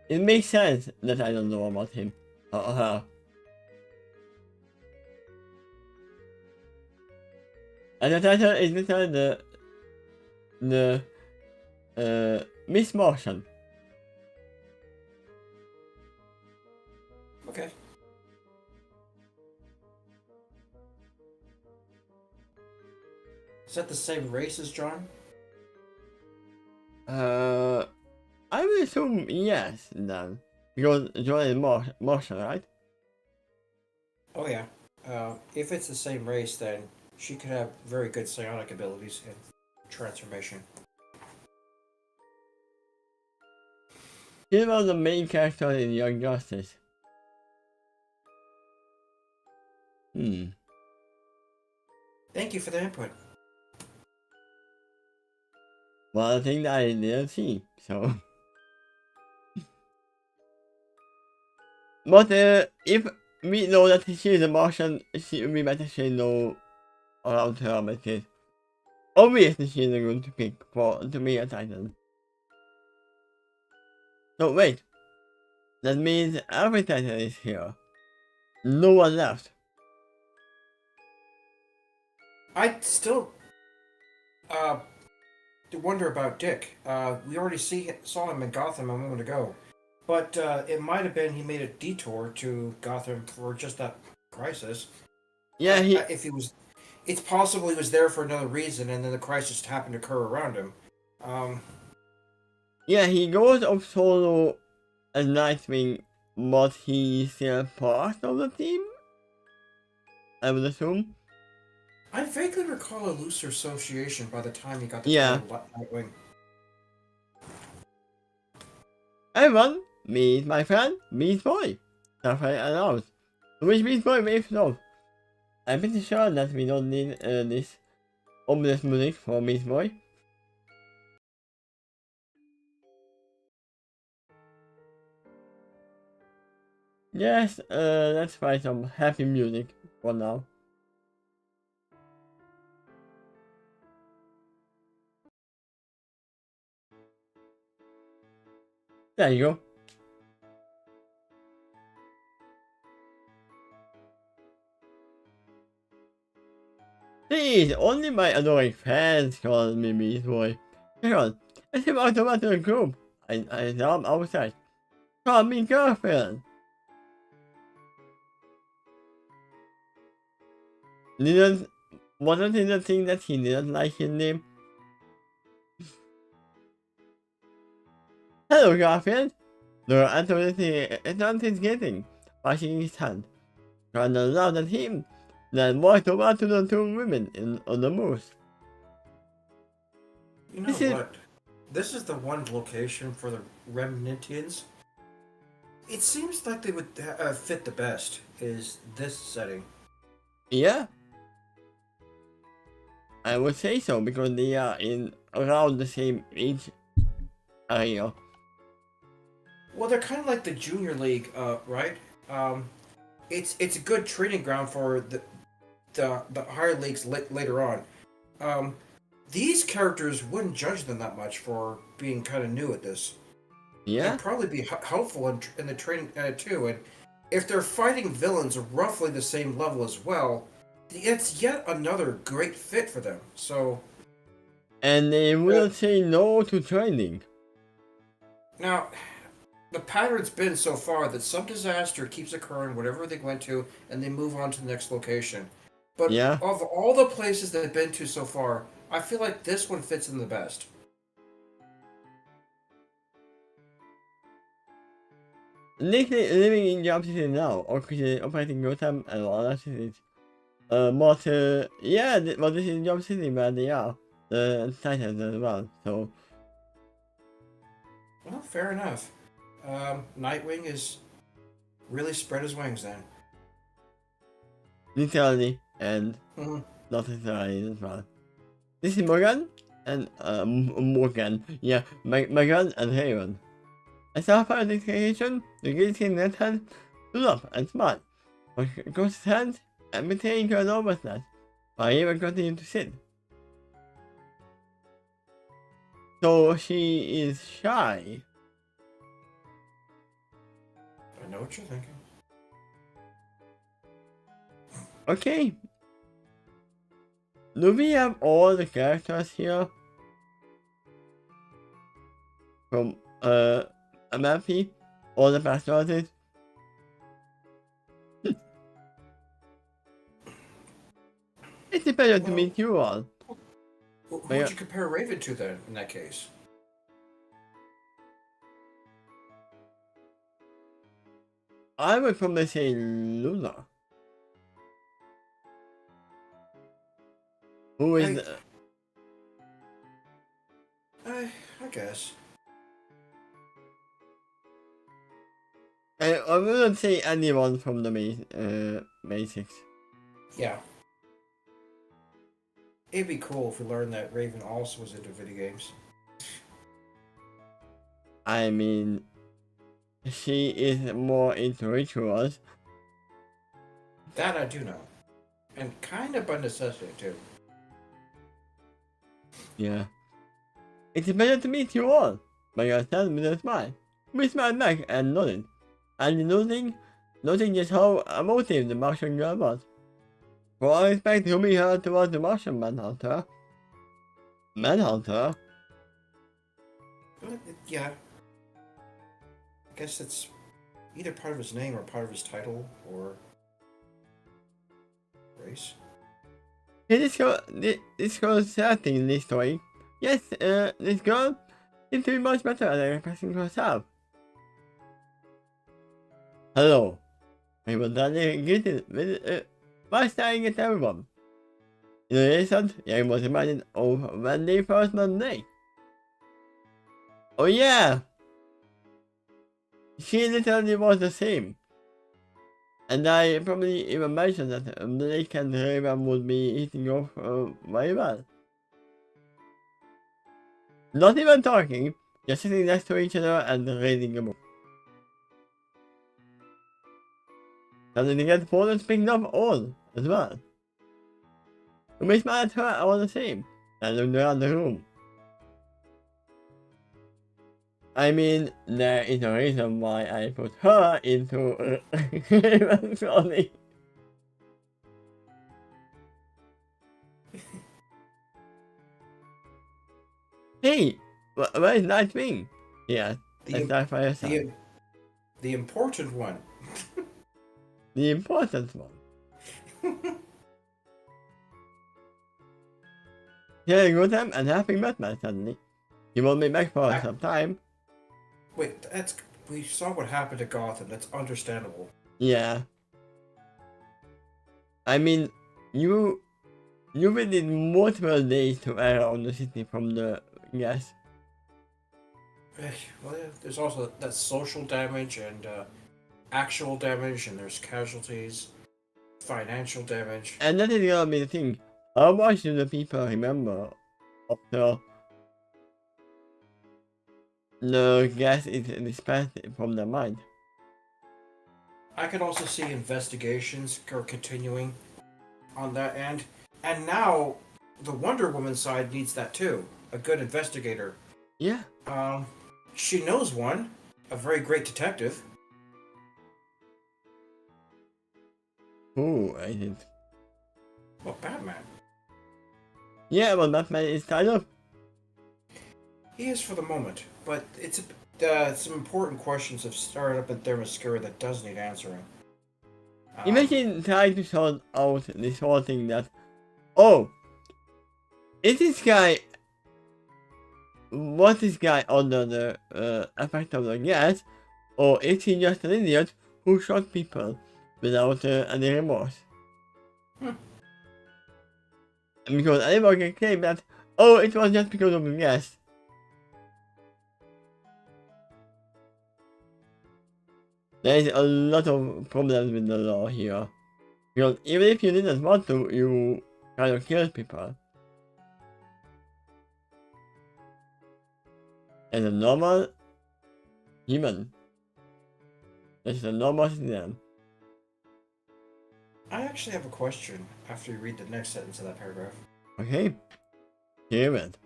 it makes sense that I don't know about him or her. And the title is literally the Miss Martian. Okay. Is that the same race as John? I would assume yes then. Because John is Martian, right? Oh yeah. If it's the same race, then she could have very good psionic abilities and transformation. He's one of the main characters in Young Justice. Thank you for the input. Well, I think that I didn't see, so. But if we know that she is a Martian, we might actually know around her because obviously she is a good pick to be a Titan. So wait, that means every Titan is here. No one left. I still wonder about Dick. We already saw him in Gotham a moment ago, but it might have been he made a detour to Gotham for just that crisis. Yeah, it's possible he was there for another reason, and then the crisis happened to occur around him. Um, Yeah, he goes off solo as Nightwing, but he's still part of the team, I would assume. I vaguely recall a looser association by the time he got the Yeah. title Nightwing. Everyone, meet my friend, Beast Boy. Starfire announced. Which Beast Boy waves off. I'm pretty sure that we don't need this ominous music for Beast Boy. Yes, let's try some happy music for now. There you go. Please, only my adoring fans call me Beast Boy. Hang on, I step out of the group. I am outside. Call me girlfriend. Wasn't it the thing that he didn't like his name? Hello, girlfriend. No, Anthony's getting, washing his hand. Rather loud than him, then walked over to the two women on the moose. You know This is- what? This is the one location for the Remnantians. It seems like they would fit the best. Is this setting? Yeah, I would say so because they are in around the same age area. Well, they're kind of like the junior league, right? Um, it's a good training ground for the higher leagues later on. Um, these characters wouldn't judge them that much for being kind of new at this. Yeah, And probably be helpful in the training too. And if they're fighting villains roughly the same level as well, it's yet another great fit for them. So and they wouldn't say no to training. now, the pattern's been so far that some disaster keeps occurring whatever they went to, and they move on to the next location. But Yeah, of all the places they've been to so far, I feel like this one fits in the best. living in Job City now, or operating Gotham and other cities. But yeah, well, this is Job City where they are. The Titans as well, so Well, fair enough. Nightwing is really spread his wings then. literally and Mhm. not literally as well. This is Morgan and Morgan, yeah, Morgan and Haven. I saw part of the creation, the guilty Nathan stood up and smiled, but crossed his hands and maintaining her nervousness, while Haven continued to sit. So she is shy. I know what you're thinking. Okay. Do we have all the characters here? From Amapi? All the personalities? It's a pleasure to meet you all. Who Yeah. would you compare Raven to then, in that case? I would probably say Luna. Who is I guess. I wouldn't say anyone from the basics. Yeah. It'd be cool if we learned that Raven also was into video games. I mean, she is more into rituals. That I do know. And kind of by necessity, too. Yeah. It's a pleasure to meet you all. Maria said with a smile. We smiled back and nodded. And noting just how emotive the Martian girl was. For I expect to be her towards the Martian Manhunter. Manhunter? Well, yeah. I guess it's either part of his name or part of his title or race. This girl's acting in this story. Yes, this girl is doing much better at expressing herself. Hello. I was greeted with by staring at everyone. In an instant, I was reminded of when they first met me. Oh yeah! She literally was the same. And I probably even mentioned that Blake and Raven would be eating off very well. Not even talking, just sitting next to each other and reading a book. Suddenly get phone and picking up all as well. We smiled at her all the same, and looked around the room. I mean, there is a reason why I put her into Raven's clothing. Hey, where is Nightwing? Yes, let's start by yourself. The important one. The important one. Hearing good time and having Batman suddenly. He won't be back for some time. Wait, we saw what happened to Gotham. That's understandable. Yeah. I mean, you waited multiple days to air on the city from the gas. Well, yeah, there's also that social damage and actual damage, and there's casualties, financial damage. And that is gonna be the thing. How much do the people remember of the gas is dispensed from their mind? I could also see investigations are continuing on that end. And now the Wonder Woman side needs that too. A good investigator. Yeah. She knows one. A very great detective. Who is it? Well, Batman. Yeah, well, Batman is tied up. He is for the moment, but it's some important questions have started up in Themyscira that does need answering. Imagine trying to sort out this whole thing that, oh, is this guy, was this guy under the effect of the gas, or is he just an idiot who shot people without any remorse? Because anyone can claim that, oh, it was just because of the gas. There is a lot of problems with the law here. Because even if you didn't want to, you kind of killed people. As a normal human. As a normal citizen. I actually have a question after you read the next sentence of that paragraph. Okay. Here it.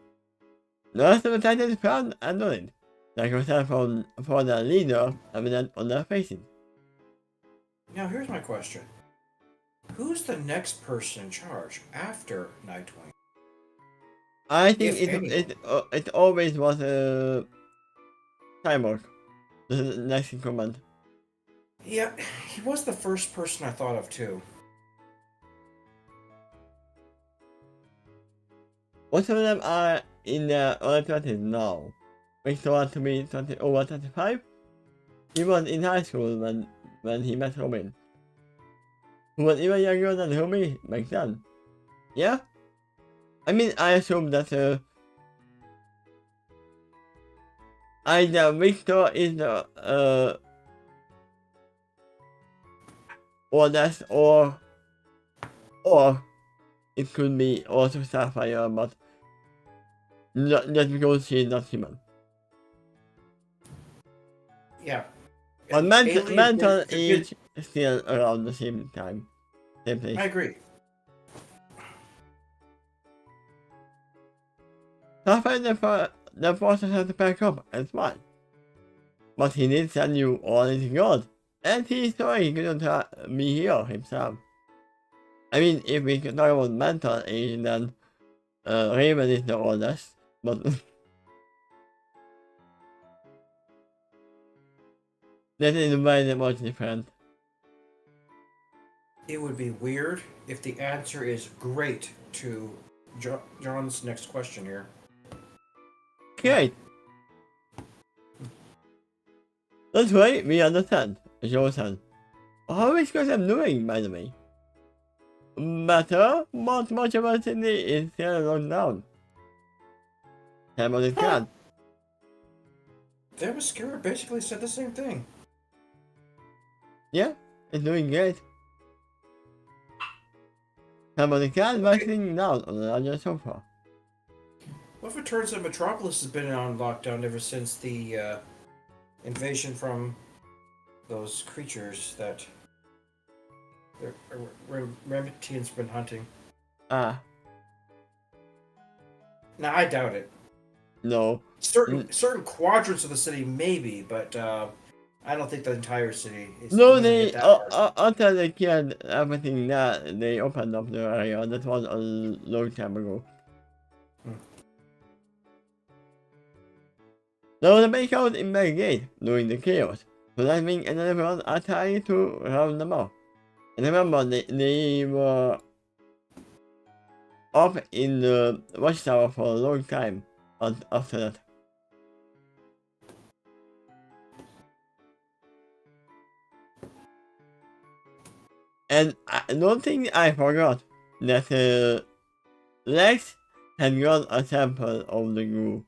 The rest of the title is found and knowledge. Like yourself for the leader evident on their faces. Now here's my question. Who's the next person in charge after Nightwing? I think it always was a Cyborg. The next in command. Yeah, he was the first person I thought of too. Most of them are in their early 20s now. Makes one to be over 25. He was in high school when he met Robin. Who was even younger than Robin back then. Yeah? I mean, I assume that either Victor is the oldest or it could be also Sapphire, but not just because she is not human. Yeah. But mental age is still around the same time. Same place. I agree. Sapphire the process has to back up and smile. But he did send you all his God. And he's sorry he couldn't be here himself. I mean, if we could talk about mental age, then Raven is the oldest, but that is very much different. It would be weird if the answer is great to John's next question here. Great. That's right, we understand. Jonathan. How is Joseph doing, by the way? Better, but much of it is still locked down. Time on the cat. That Mascara basically said the same thing. Yeah, it's doing great. Time on the cat resting down on the larger sofa. What if it turns out Metropolis has been on lockdown ever since the invasion from those creatures that Remitian's been hunting? Ah, Now, I doubt it. no. Certain quadrants of the city maybe, but I don't think the entire city is. No, doesn't they, get that far. after they killed everything that, they opened up the area. That was a long time ago. Now the make out in my gate during the chaos. So that means everyone are trying to round them out. And remember, they were up in the watchtower for a long time after that. And one thing I forgot, that Lex had got a sample of the glue.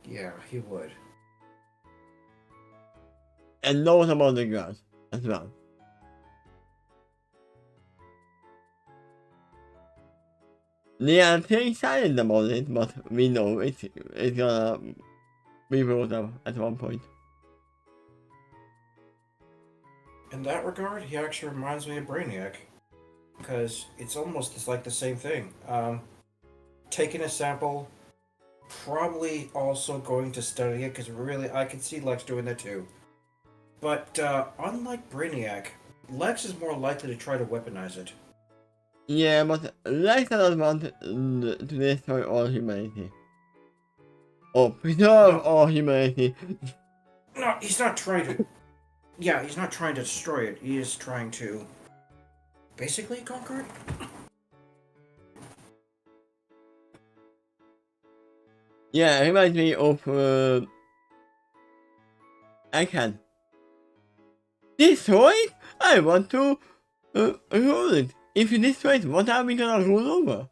Yeah, he would. And knows about the guards as well. They are pretty silent about it, but we know it's gonna be brought up at one point. In that regard, he actually reminds me of Brainiac, because it's almost like the same thing. Taking a sample, probably also going to study it, because really, I can see Lex doing that too. But unlike Brainiac, Lex is more likely to try to weaponize it. Yeah, but Lex doesn't want to destroy all humanity. Or preserve No. all humanity. No, he's not trying to. Yeah, he's not trying to destroy it. He is trying to basically conquer it. Yeah, it reminds me of I can destroy it? I want to rule it. If you destroy it, what are we gonna rule over?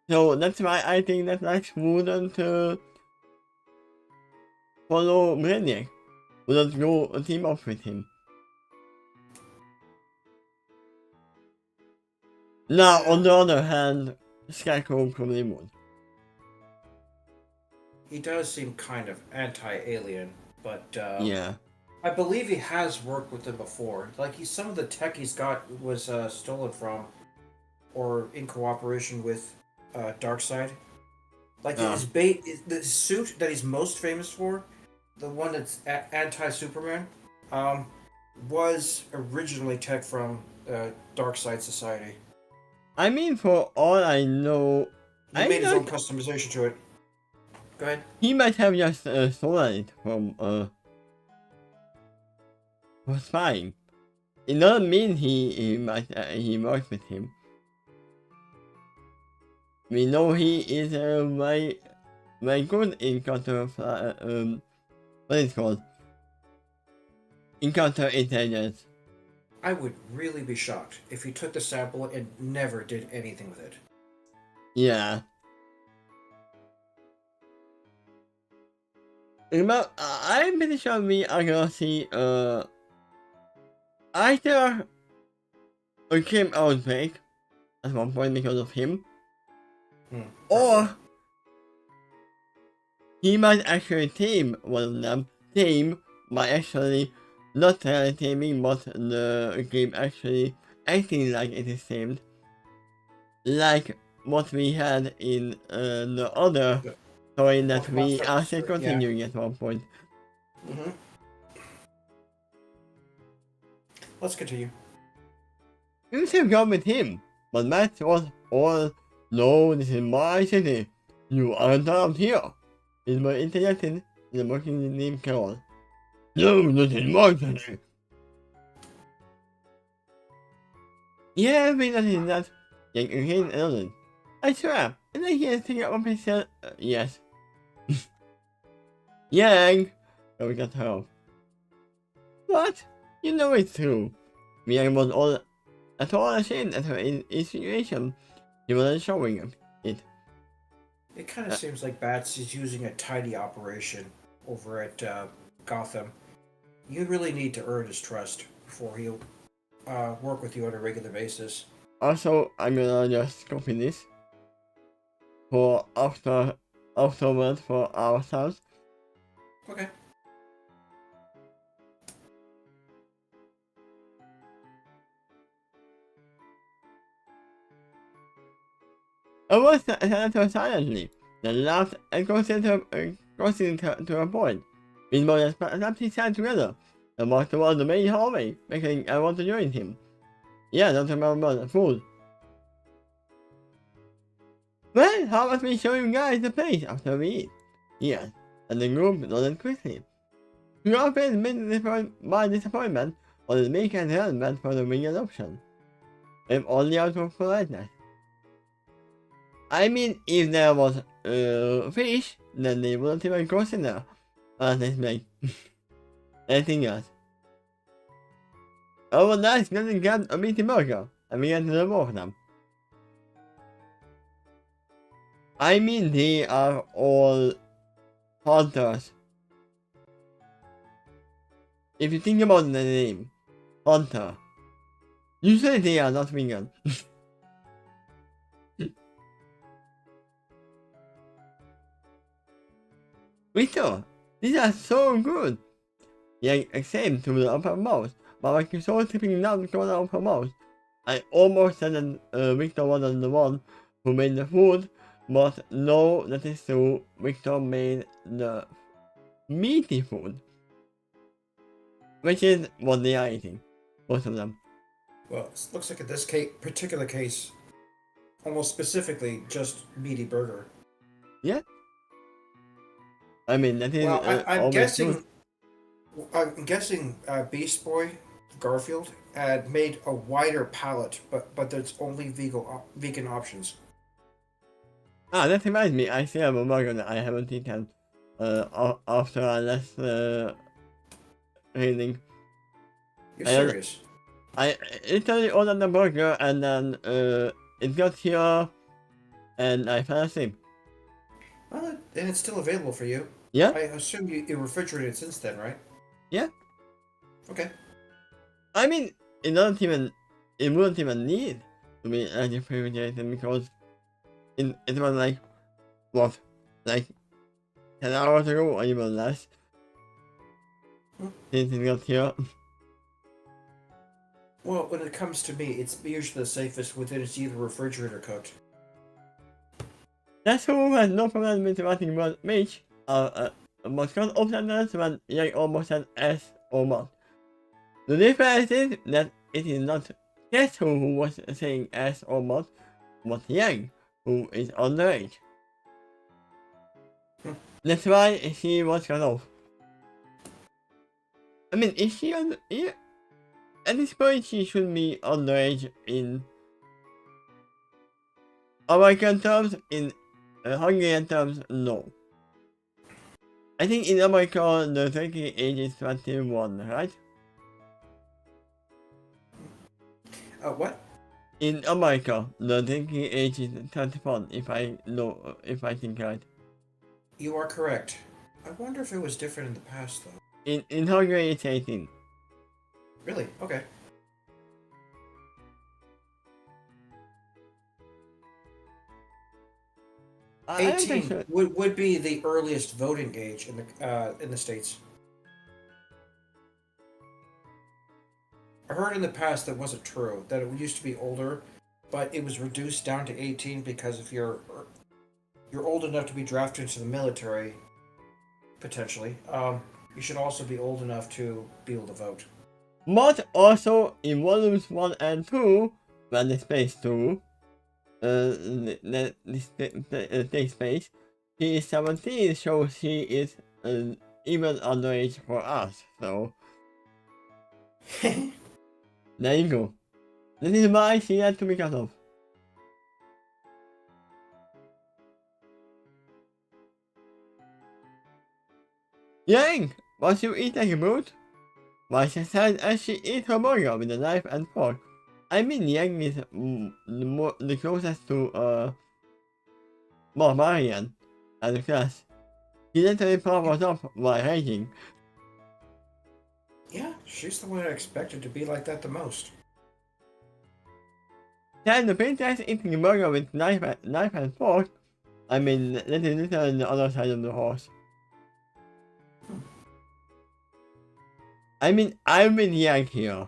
So that's why I think that Lex wouldn't follow Brainiac. Wouldn't go team up with him. Now, on the other hand, Scarecrow probably would. He does seem kind of anti-alien, but Yeah. I believe he has worked with them before. Like some of the tech he's got was stolen from, or in cooperation with Darkseid. Like the suit that he's most famous for, the one that's anti-Superman, was originally tech from Darkseid Society. I mean, for all I know, He made his own customization to it. Go ahead. he might have just stolen it from for spying. It doesn't mean he he worked with him. We know he is very good in what is it called? In counterintelligence. I would really be shocked if he took the sample and never did anything with it. Yeah. Remember, I'm pretty sure we are gonna see either a Kim outbreak at one point because of him, or he might actually tame one of them. Tame by actually not really taming, but the game actually acting like it is tamed, like what we had in the other story that we are still continuing at one point. Mm-hmm. Let's continue. You should have gone with him, but Matt was all, no, this is my city. You aren't allowed here. It's more interjected in the working name Carol. No, nothing more today. Yeah, we nothing that. Like again, Ellen. I swear, and I can't think of myself. Yes. Yang! Oh, we got help. What? You know it's true. Yang was all at all ashamed at her insinuation. He wasn't showing it. It kind of seems like Bats is using a tidy operation over at Gotham. You really need to earn his trust before he'll work with you on a regular basis. Also, I'm gonna just copy this for afterwards for ourselves. Okay. I was her silently, then laughed and goes into to a point. We both slapped his hands together and walked towards the main hallway, making I want to join him. Yeah, don't remember the fool. Well, how about we show you guys the place after we eat? Yes, and the group nodded quickly. We all faced my disappointment on the make and helmet for the winged option. If only out of politeness. I mean, if there was fish, then they wouldn't even cross in there. Let's make anything else. Oh, well, nice, getting grabbed a meaty burger, and we get to remove them. I mean, they are all hunters. If you think about the name, hunter, usually they are not vegan. Victor, these are so good. Yeah, except to the upper mouth, but I keep so tipping down the corner of her mouth. I almost said that Victor wasn't the one who made the food, but no, that is true. Victor made the meaty food, which is what they are eating, most of them. Well, it looks like in this particular case, almost specifically just meaty burger. Yeah. I mean, that is Well, I'm always guessing. true. I'm guessing Beast Boy Garfield had made a wider palette, but there's only vegan options. Ah, that reminds me, I still have a burger that I haven't eaten after our last reading. You're I serious? I literally ordered the burger and then it got here and I fell asleep. Well, and it's still available for you. Yeah? I assume you refrigerated since then, right? Yeah. Okay. I mean, it wouldn't even need to be refrigerated because it was like, what, like 10 hours ago or even less since it got here. Well, when it comes to me, it's usually the safest within it's either refrigerator or cooked. That's who has no problem with writing word Mitch, but can't often notice when Yang almost said S or not. The difference is that it is not trestwho who was saying S or not, but Yang, who is underage. That's why she was cut off. I mean, is she yeah, at this point she should be underage in American terms, in Hungarian terms, no. I think in America the drinking age is 21, right? What? In America, the drinking age is 21, if I think right. You are correct. I wonder if it was different in the past, though. In Hungary, it's 18. Really? Okay. I don't think 18 so. would be the earliest voting age in the States. I heard in the past that wasn't true, that it used to be older, but it was reduced down to 18 because if you're old enough to be drafted into the military, potentially, you should also be old enough to be able to vote. But also in volumes 1 and 2, when the space 2, takes place, she is 17, so she is even underage for us, so there you go. This is why she had to be cut off. Yang! Was you eat like a brute? Why she said as she ate her burger with a knife and fork. I mean Yang is the closest to barbarian as a class. He literally powers up while raging. Yeah, she's the one I expected to be like that the most. Then the princess eating a burger with knife and fork. I mean, literally on the other side of the horse. I mean, I'm with Yang here.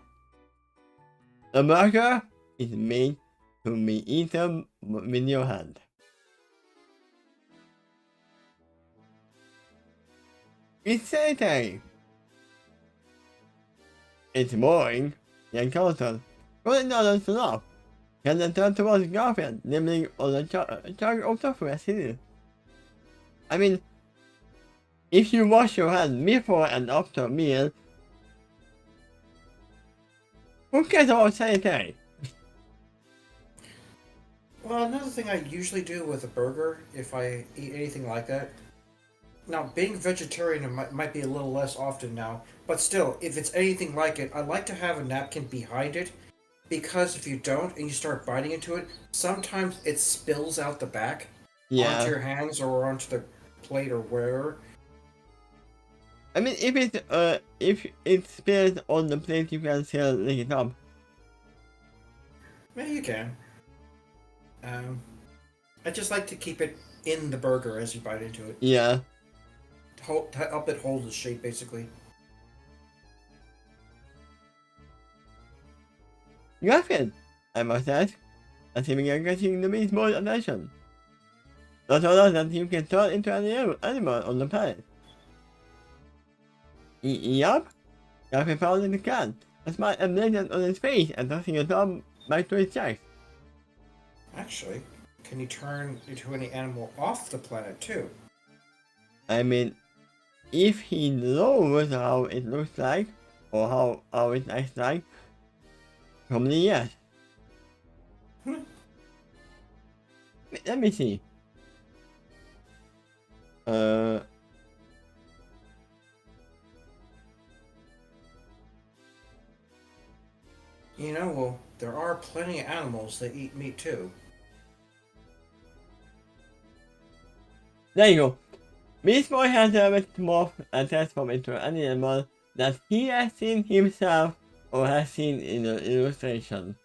A burger is made to be eaten with your hand. It's sanitary. It's boring. Yang countered. But it doesn't stop. Can then turn towards his girlfriend, nibbling on a jug of tofu as he did. I mean, if you wash your hands before and after a meal, who cares about sanitary? Well, another thing I usually do with a burger, if I eat anything like that. Now, being vegetarian might be a little less often now, but still, if it's anything like it, I like to have a napkin behind it, because if you don't and you start biting into it, sometimes it spills out the back onto your hands or onto the plate or wherever. I mean, if it spills on the plate, you can still lick it up. Yeah, you can. I just like to keep it in the burger as you bite into it. Yeah. To help it hold its shape, basically. Nothing, I must ask. Assuming you're getting the beast's more attention. Not all that you can turn into any animal on the planet. Yup. Nothing found in the can. A smile ablatant on his face and tossing a thumb back to his chest. Actually, can you turn into any animal off the planet, too? I mean, if he knows how it looks like, or how it acts like, probably yes. Let me see. You know, well, there are plenty of animals that eat meat, too. There you go. Beast Boy has a metamorph and transform into an animal that he has seen himself or has seen in the illustration.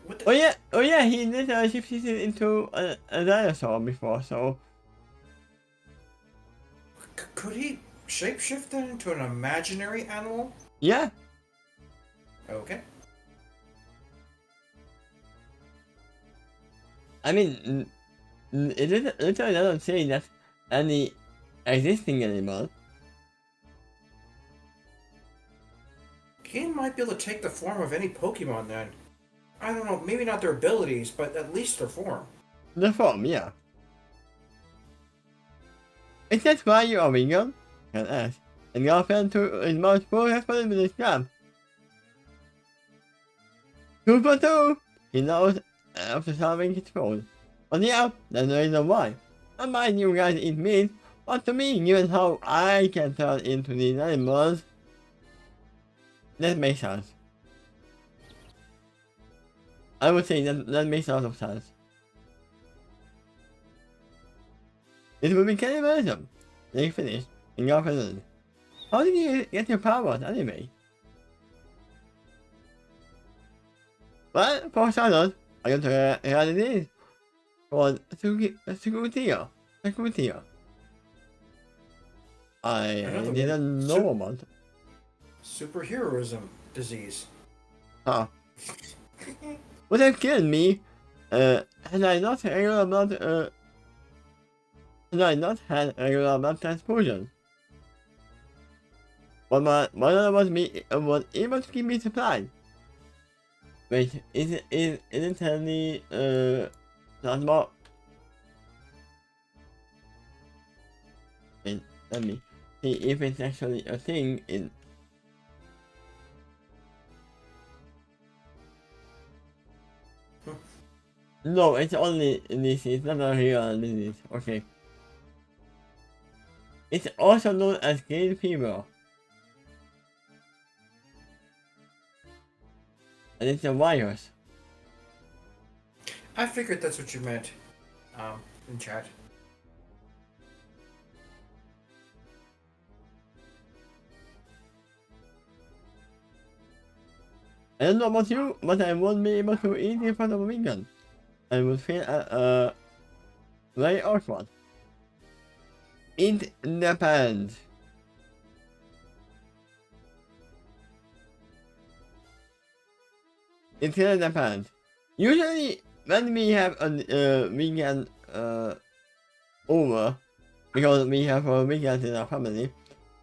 What the? Oh yeah, he literally shifted into a dinosaur before, so... Could he shapeshift then into an imaginary animal? Yeah. Okay. I mean, it literally doesn't say that any existing animal. He might be able to take the form of any Pokemon then. I don't know, maybe not their abilities, but at least their form. The form, yeah. Is that why you are vegan? Can ask. And girlfriend to his mouth full has put him in his camp. 2 for 2! He knows after solving his phone. But yeah, that's the reason why. I mind you guys eat meat, but to me, given how I can turn into these animals, that makes sense. I would say that makes a lot of sense. It would be cannibalism. They finished, and girlfriend. How did you get your powers anyway? Well, for starters, I got to hear it is called Securitia. I didn't know about it. Superheroism disease. Huh. Would have killed me had I not had regular blood transfusion. But my mother was able to keep me supplied. Wait, isn't any not about Wait, let me see if it's actually a thing in. No, it's only this. It's not a real disease. Okay. It's also known as green fever. And it's a virus. I figured that's what you meant. In chat. I don't know about you, but I won't be able to eat in front of a vegan. I would feel very awkward. It depends. It really depends. Usually, when we have a vegan over, because we have vegans in our family,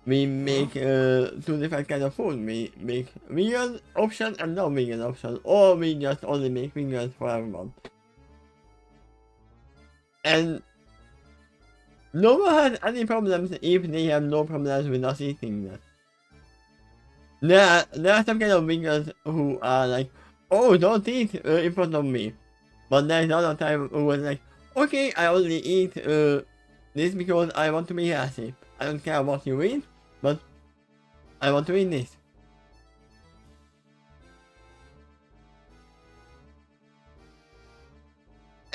we make two different kinds of food. We make vegan option and non-vegan option, or we just only make vegan for everyone. And no one has any problems if they have no problems with us eating that. There are some kind of vegans who are like, oh, don't eat in front of me. But there's another time who was like, okay, I only eat this because I want to be healthy. I don't care what you eat, but I want to eat this.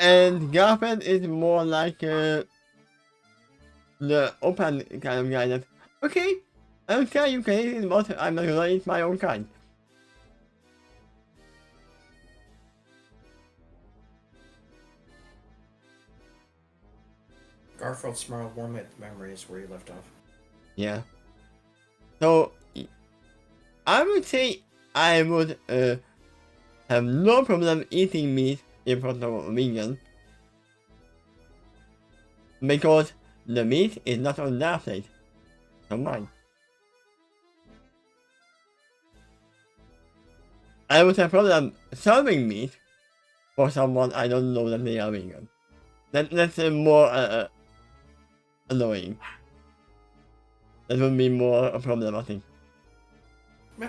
And Garfield is more like the open kind of guy that, okay, I don't care you can eat it, but I'm not gonna eat my own kind. Garfield smiled warmly at the memories where he left off. Yeah. So, I would say I would have no problem eating meat in front of a vegan. Because the meat is not on their plate, on mine. I would have problem serving meat for someone I don't know that they are vegan. That's more annoying. That would be more a problem, I think.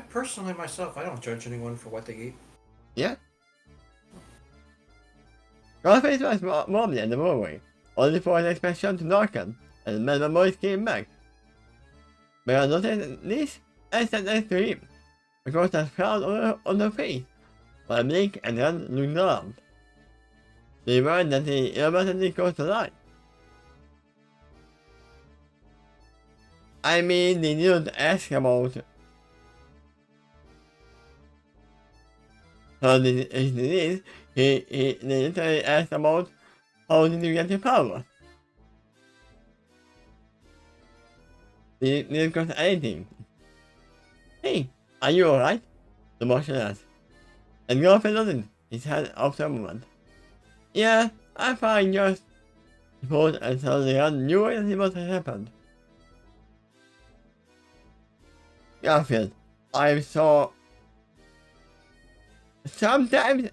Personally, myself, I don't judge anyone for what they eat. Yeah. Garfield was warmly in the doorway, only for an expression to darken, and the man voice came back. But I noticed this, I sat next to him, because I frown on her face, but I blinked and then looked around. They worried that he irreversibly crossed the line. I mean, they didn't ask about how did it is. They literally asked about how did you get your power. They didn't cost anything. Hey, are you alright? The Martian asked. And Garfield nodded, his head after a moment. Yeah, I'm fine, just. He paused and suddenly knew exactly what had happened. Garfield, I saw. Sometimes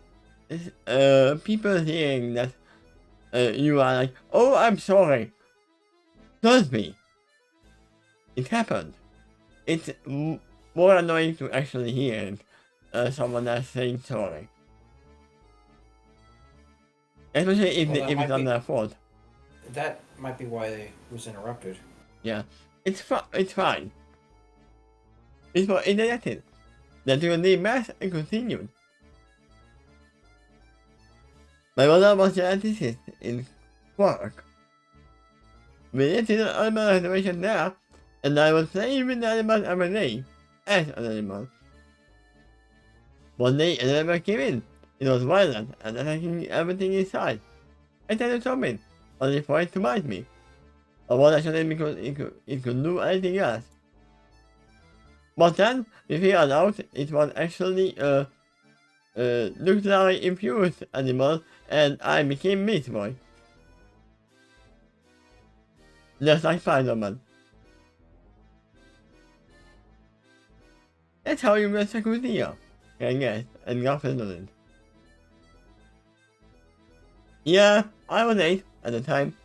people hearing that you are like, oh, I'm sorry. Trust me. It happened. It's more annoying to actually hear someone else saying sorry. Especially if, Well, if it's not their fault. That might be why it was interrupted. Yeah. It's fine. It's for interacted. That you need math and continued. My mother was an anesthetist in work. We lived in an animal reservation there, and I was playing with the animals every day, as an animal. One day, an animal came in. It was violent and attacking everything inside. I tried to stop it, only for it to bite me. I was actually because it could do anything else. But then, we figured out it was actually a nuclearly infused animal, and I became Meat Boy. Just like Spider-Man. That's how you get Sakutia, I guess, and Garfield didn't. Yeah, I was 8 at the time.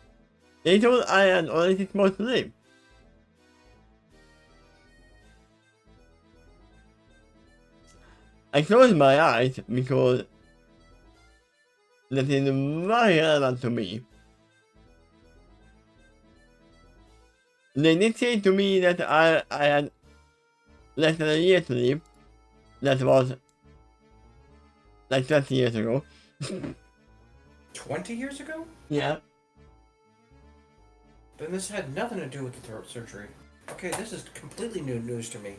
They told I had only 6 months to live, I closed my eyes because that is very relevant to me. They did say to me that I had less than a year to live. That was like 20 years ago. 20 years ago? Yeah. Then this had nothing to do with the throat surgery. Okay, this is completely new news to me.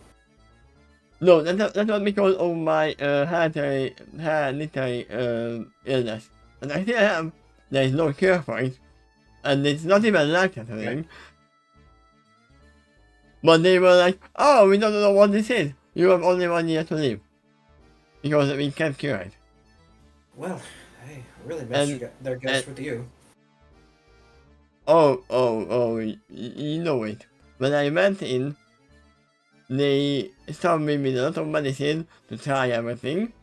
No, that was because of my hereditary illness. And I still have. There is no cure for it. And it's not even like that thing. But they were like, oh, we don't know what this is. You have only 1 year to live. Because we can't cure it. Well, hey, really messed their guess with you. You know it. When I went in, they started me with a lot of medicine to try everything.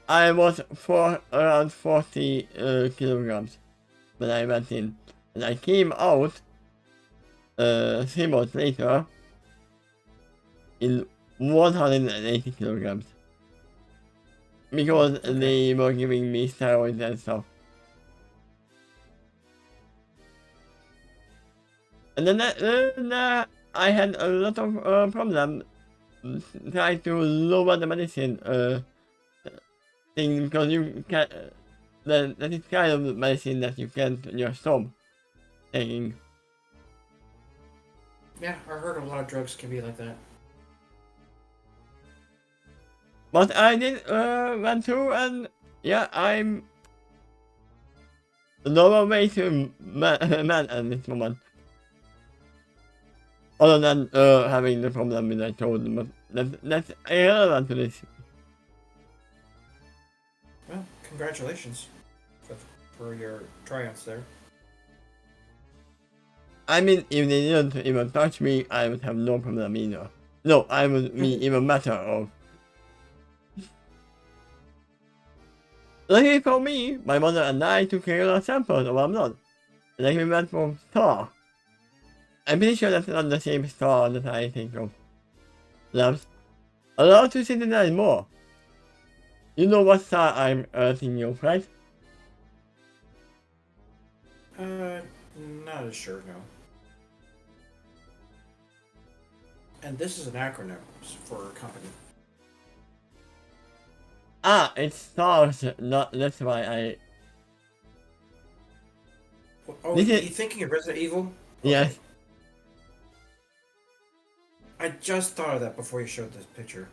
I was around 40 kilograms when I went in. And I came out 3 months later in 180 kilograms. Because they were giving me steroids and stuff. And then I had a lot of problems trying to lower the medicine thing because you can that is kind of medicine that you can't just stop taking. Yeah, I heard a lot of drugs can be like that. But I did went through, and yeah, I'm lower way to man at this moment. Other than having the problem with I told them, but that's irrelevant to this. Well, congratulations for your triumphs there. I mean, if they didn't even touch me, I would have no problem either. No, I would be even matter of. Luckily for me, my mother and I took regular samples of our blood, and I went from star. I'm pretty sure that's not the same star that I think of. Labs, allow to synthesize more. You know what star I'm thinking of, right? Not as sure, no. And this is an acronym for a company. Ah, it's stars, not, that's why I... Oh, you thinking of Resident Evil? Okay. Yes. I just thought of that before you showed this picture.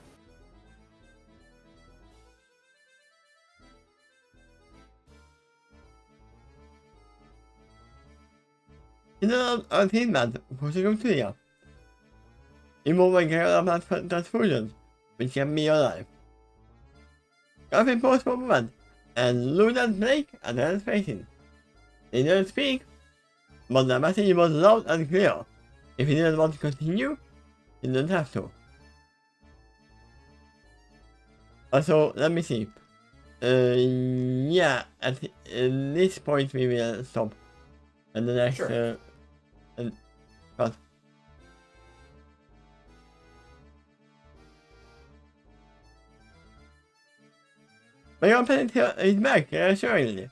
You know, I think that pushing to you. Involving care about transfusions, which kept me alive. Coffee paused for a moment, and looked at Blake and her facing. He didn't speak, but the message was loud and clear. If he didn't want to continue, he didn't have to. Also, let me see. Yeah, at this point we will stop. And the next, Sure. cut. My grandparent is back, reassuringly,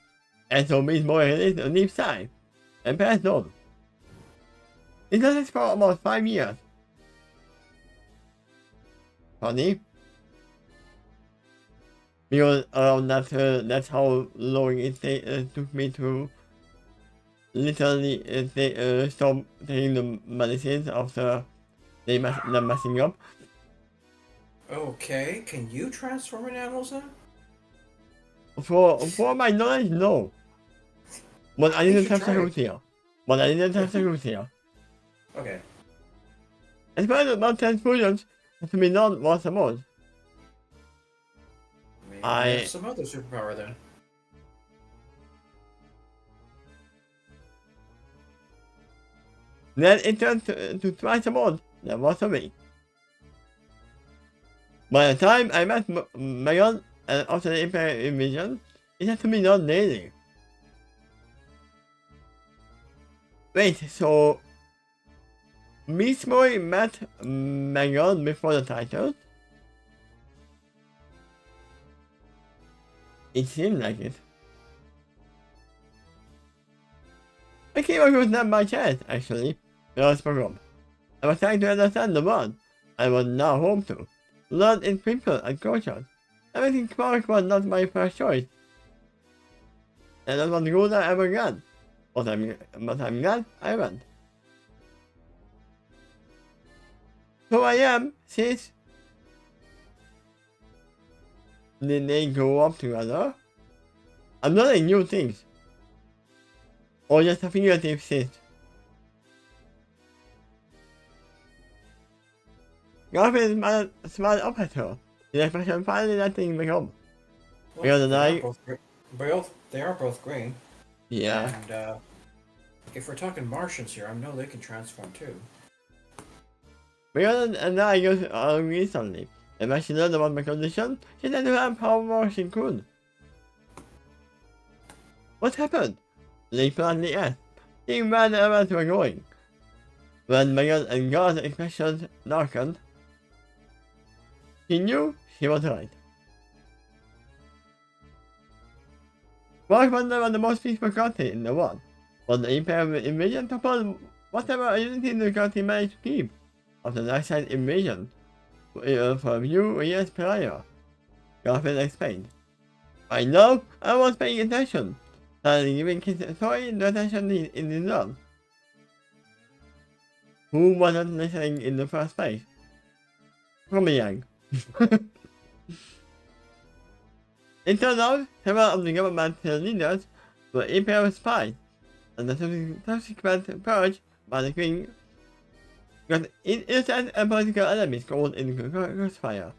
and told me his boy released a deep sigh, and passed on. It does this for about 5 years. Funny. Because around that's how long it took me to literally stop taking the medicines after them messing up. Okay, can you transform in animals then? For my knowledge, no. But I didn't should have try the it. route here. But I didn't have the route here. Okay. As far as about transfusions, to be done once a month. Maybe I- you have some other superpower then. Then it turned to twice a month, then once a week. By the time I met Megan and after the Imperial Invasion, it had to be done daily. Wait, so Beast Boy met Megan before the title? It seemed like it. I came across that by chance, actually, when I was up. I was trying to understand the world I was now home to. Learn its people and culture. Everything Spark was not my first choice. And that was good I ever got. But I'm glad I went. So I am, sis. Did they grow up together? I'm learning new things. Or just a figurative sis. Garfield smiled up at her. The expression finally letting me go. Well, The other they are both green. Yeah. And if we're talking Martians here, I know they can transform too. Because and I got recently. And when she learned about my condition, she said to have how more she could. What happened? They politely asked, seeing where the others were going. When Megan and God's expressions darkened, she knew she was right. Mark was never the most peaceful country in the world, but the Imperial invasion toppled whatever unity the country managed to keep after the Darkseid invasion for a few years prior. Garfield explained. I know I was paying attention, suddenly giving his story the attention it deserved. Who wasn't listening in the first place? Probably Yang. It turned out several of the government leaders were Imperial spies, and the subsequent purge by the Queen got innocent and political enemies caught in the crossfire.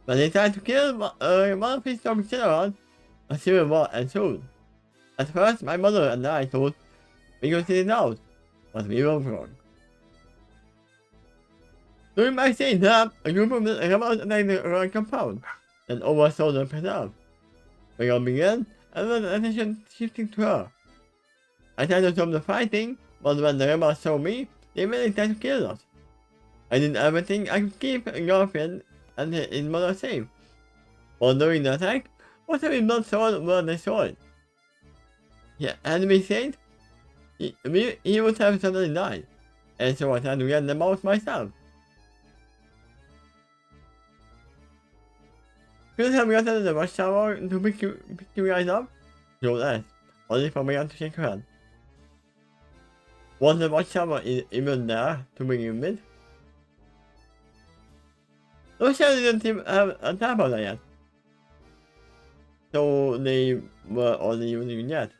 When they tried to kill one of his top generals, a civil war ensued. At first, my mother and I thought we could see it out, but we were wrong. During my stay there, a group of rebels attacked the compound and oversaw the preserve. The war began, and the attention shifting to her. I tried to stop the fighting, but when the rebels saw me, they really tried to kill us. I did everything I could keep Garfield and his mother safe. But during the attack, whatever blood sword were destroyed. Had we stayed, he would have suddenly died, and so I tried to get them out myself. Could have gotten the watchtower to pick you guys up? Joel asked, only for Megan to shake her head. Was the watchtower even there to begin with? Russia didn't even have a tablet yet, so they were only using it yet.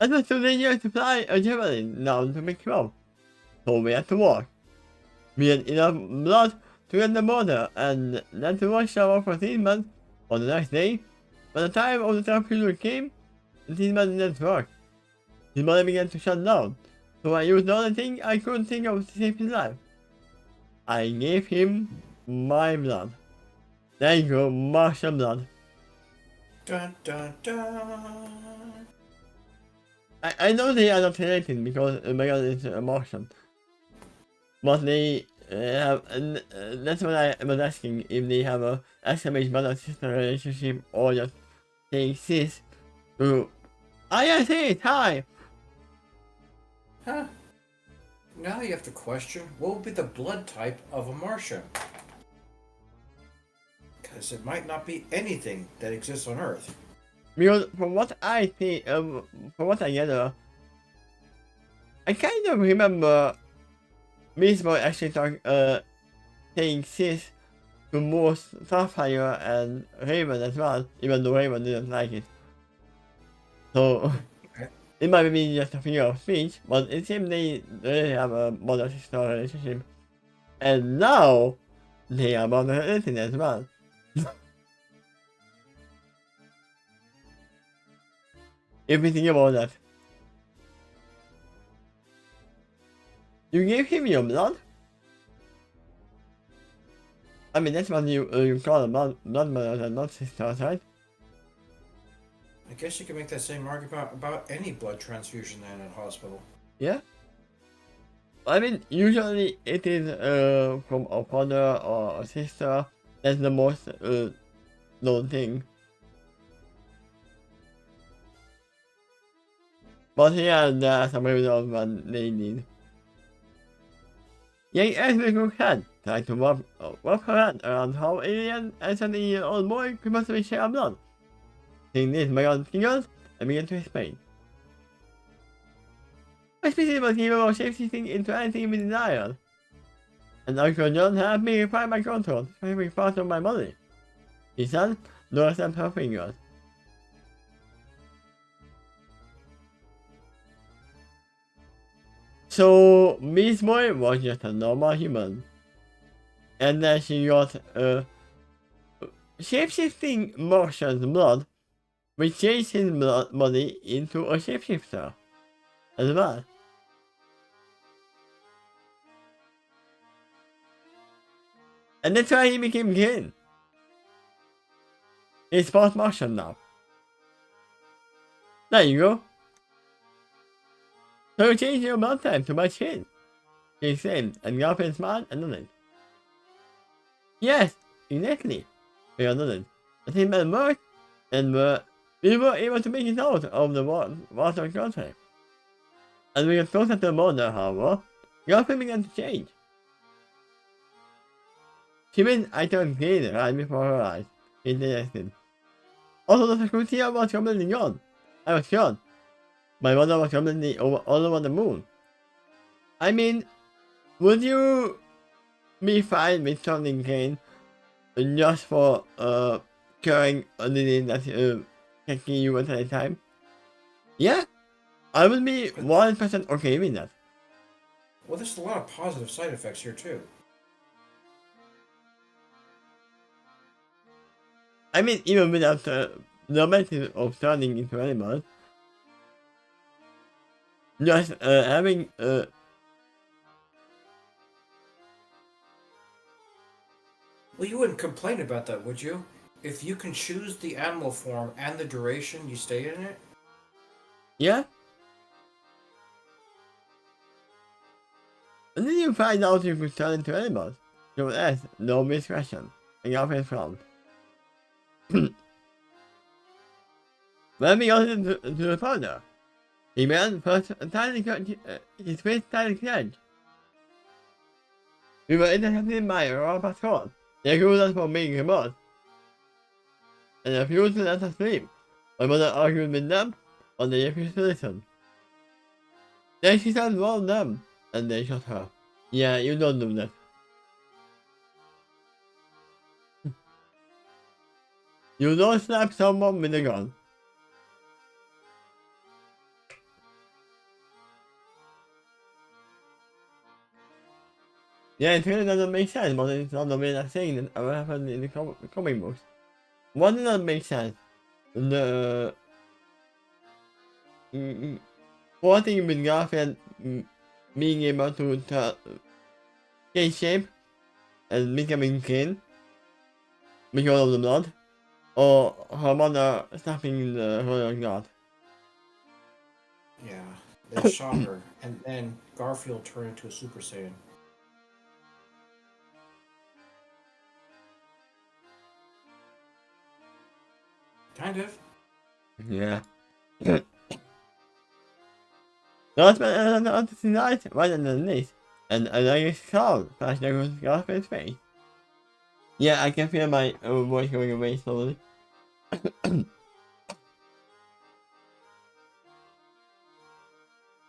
It was too dangerous to fly a javelin down to pick you up, so we had to walk. We had enough blood to get the border and then to rush our for treatment on the next day. By the time of the therapeutic came, the treatment didn't work. His body began to shut down, so I used the only thing I could think of to save his life. I gave him my blood. There you go, Martial blood. Dun dun dun. I know they are not related because Megan is a Martian. But they have, that's what I was asking, if they have a exclamation brother-sister relationship or just they exist to... yes, it! Hi! Huh? Now you have to question, what would be the blood type of a Martian? Because it might not be anything that exists on Earth. Because from what I see, from what I gather, I kind of remember Beast Boy actually saying sis to both Starfire and Raven as well, even though Raven didn't like it. So, Okay. it might be just a figure of speech, but it seems they really have a mother-sister relationship. And now, they are mother-related as well. If you think about that. You gave him your blood? I mean, that's what you call a blood brothers and blood sisters, right? I guess you can make that same argument about any blood transfusion in a hospital. Yeah? I mean, usually it is from a father or a sister. That's the most known thing. But here there's some of what they need. Young Ezra Khan tried to wrap her head around how alien and 17-year-old boy could possibly share blood. Seeing this, Megan giggles and began to explain. My species was capable of shapeshifting into anything we desired. And Uncle John had me require my control for every part of my body. He said, Nora snapped her fingers. So, Miss Boy was just a normal human. And then she got a shapeshifting Martian's blood, which changed his body into a shapeshifter as well. And that's why he became king. He's part Martian now. There you go. So change your blood type to my chin. He said, and Garfield smiled and nodded. Yes, exactly. We nodded. The same man worked, and we were able to make it out of the water contact. As we got closer to the border, however, Garfield began to change. She meant I turned green right before her eyes. He suggested. Also, the security was completely gone. I was gone. My mother was completely all over the moon. I mean, would you be fine with turning green just for curing a disease that's taking you at a time? Yeah, I would be 100% okay with that. Well, there's a lot of positive side effects here too. I mean, even without the benefit of turning into animals, just having Well, you wouldn't complain about that, would you? If you can choose the animal form and the duration you stay in it? yeah. And then you find out you could turn into animals. You would ask, no discretion, and your face frowned. When we got into the corner, the man first entirely his face tightly clenched. We were intercepted by a raw patrol. They accused us for being remote, and refused to let us sleep. My mother argued with them, but they refused to listen. Then she said one of them, and they shot her. Yeah, you don't do that. You don't slap someone with a gun. Yeah, it really doesn't make sense, but it's not the way that saying that ever happened in the comic books. What does not make sense? The sporting with Garfield being able to change shape and becoming king because of the blood, or her mother snapping the royal guard. Yeah, they shot her, and then Garfield turned into a Super Saiyan. Kind of. Yeah. Last man on the night right underneath, and a large cloud flashed across Garfield's face. Yeah, I can feel my voice going away slowly.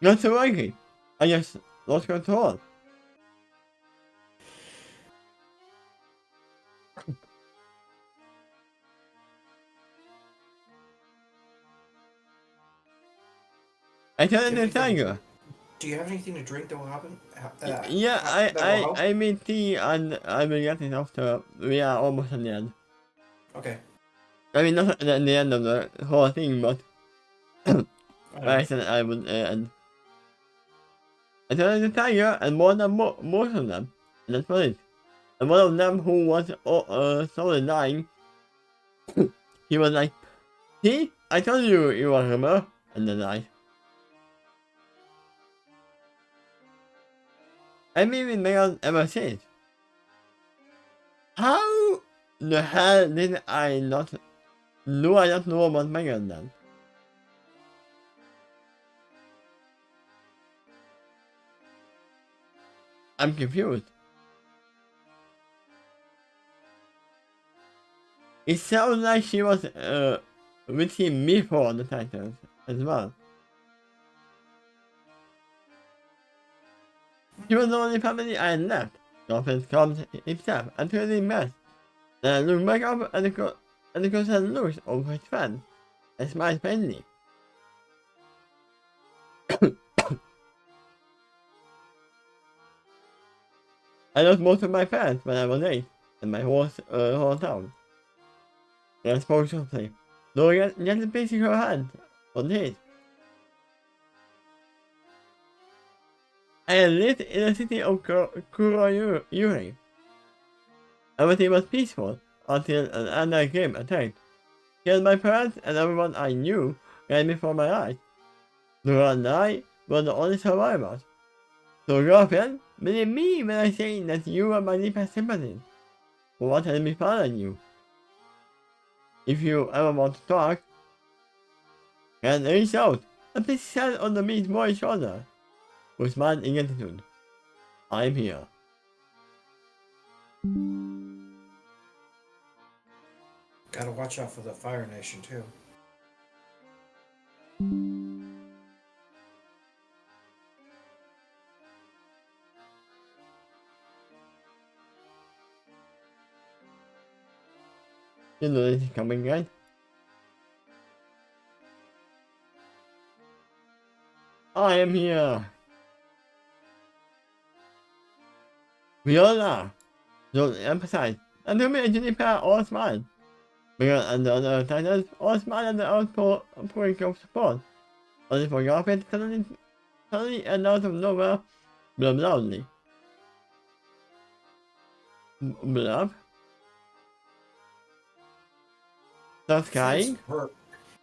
Not so worry. I just lost control. I turned into a tiger. Do you have anything to drink that will happen? Yeah, that will help? I made tea and I will get it after we are almost at the end. Okay. I mean, not at the end of the whole thing, but I said I would end. I turned into a tiger and more than most of them. And that's what it. And one of them who was slowly dying, he was like, see, I told you you were a hammer, and then died. I've been with Megan ever since. How the hell did I not know about Megan then? I'm confused. It sounds like she was with him before the Titans as well. She was the only family I had left. Dolphins comes himself and truly mess. Then I look back up at the concerned looks of his friends and smiled faintly. I lost most of my friends when I was 8, and my whole town. Then I spoke softly, though just placing her hand on his. I had lived in the city of Kurayuri. Everything was peaceful until an allied game attacked. Killed my parents and everyone I knew right before my eyes. Nora and I were the only survivors. So girlfriend, believe me when I say that you are my deepest sympathy for what has befallen you. If you ever want to talk, can reach out and place his hand on the meat boy's shoulder, who smiled in gratitude. I'm here. Gotta watch out for the Fire Nation too. You know this is coming, right? I am here. Viola, don't emphasize. And to me, Juniper all smile. Because and the other titans all smile at the outpouring of support. Only for Garfield suddenly and out of nowhere, blub loudly. Blub? Stop crying?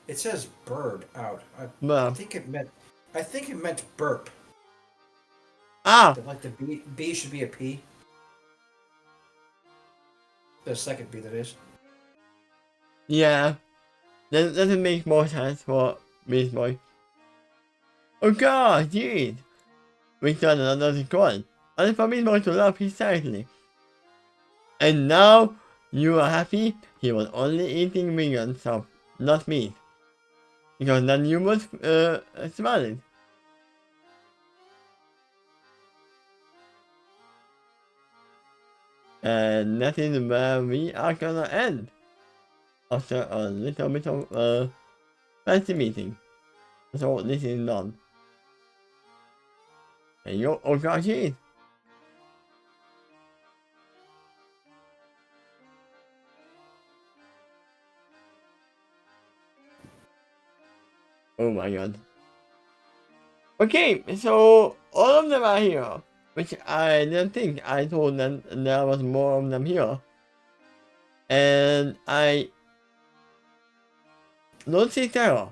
It says bird out. I Blub. think it meant burp. Ah! Like the B should be a P. The second B, that is. Yeah. That doesn't make more sense for Beast Boy. Oh god, jeez! We got another coin. Only for Beast Boy to laugh hysterically. And now you are happy he was only eating vegan stuff, not meat. Because then you must smell it. And that is where we are gonna end. After a little bit of fancy meeting. So this is done. And you, oh gosh, jeez. Oh my god. Okay, so all of them are here. Which I didn't think. I thought that there was more of them here. And I don't see Sarah.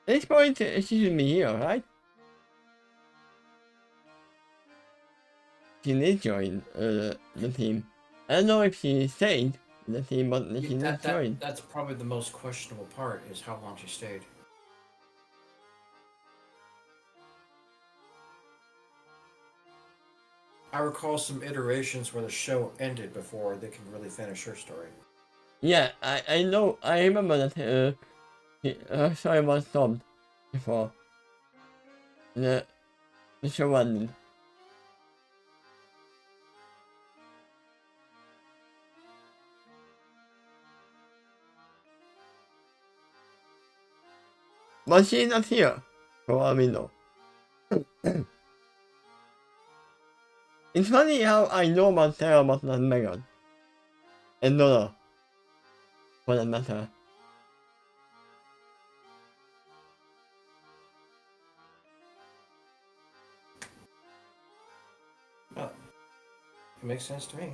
At this point, she should be here, right? She did join the team. I don't know if she stayed in the team, but she did join. That's probably the most questionable part, is how long she stayed. I recall some iterations where the show ended before they can really finish her story. Yeah, I know. I remember that her story was stopped before the show ended. But she's not here, for all we know. It's funny how I know about Sarah but not Megan. And Nora, for that matter. Well, it makes sense to me.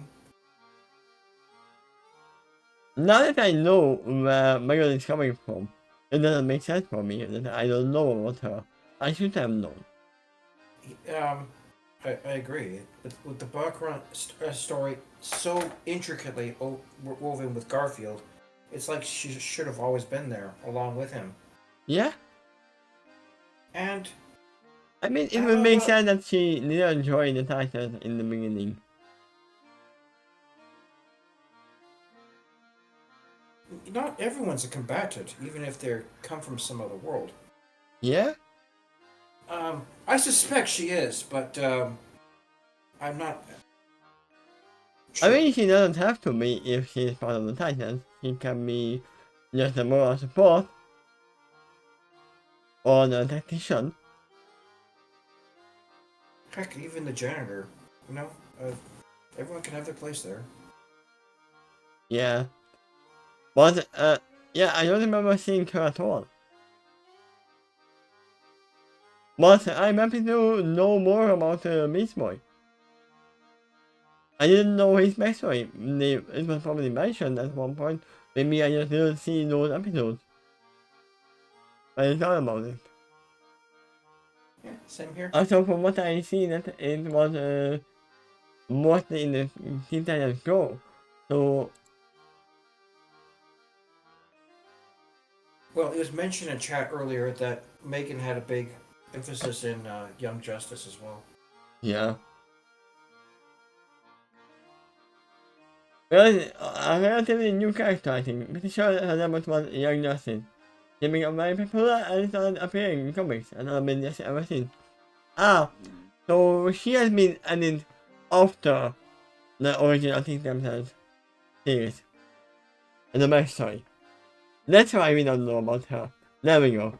Now that I know where Megan is coming from, it doesn't make sense for me that I don't know about her. I should have known. I agree. With the background story so intricately woven with Garfield, it's like she should have always been there along with him. Yeah? And I mean, it would make sense that she didn't enjoy the Titans in the beginning. Not everyone's a combatant, even if they come from some other world. Yeah? I suspect she is, but I'm not I sure. mean, she doesn't have to be if she's part of the Titans. She can be just a moral support or a tactician. Heck, even the janitor. You know, uh, everyone can have their place there. Yeah. But, yeah, I don't remember seeing her at all. But I'm happy to know more about Beast Boy. I didn't know his backstory. It was probably mentioned at one point. Maybe I just didn't see those episodes. I thought about it. Yeah, same here. Also, from what I see, that it was mostly in the Teen Titans Go. So, Well, it was mentioned in chat earlier that Megan had a big emphasis in Young Justice as well. yeah. Well, a relatively new character, I think. Pretty sure her name was Young Justice. She became very popular and started appearing in comics, and I've been just ever since. Ah, so she has been added after the original Teen Titans series. And the backstory. That's why we don't know about her. There we go.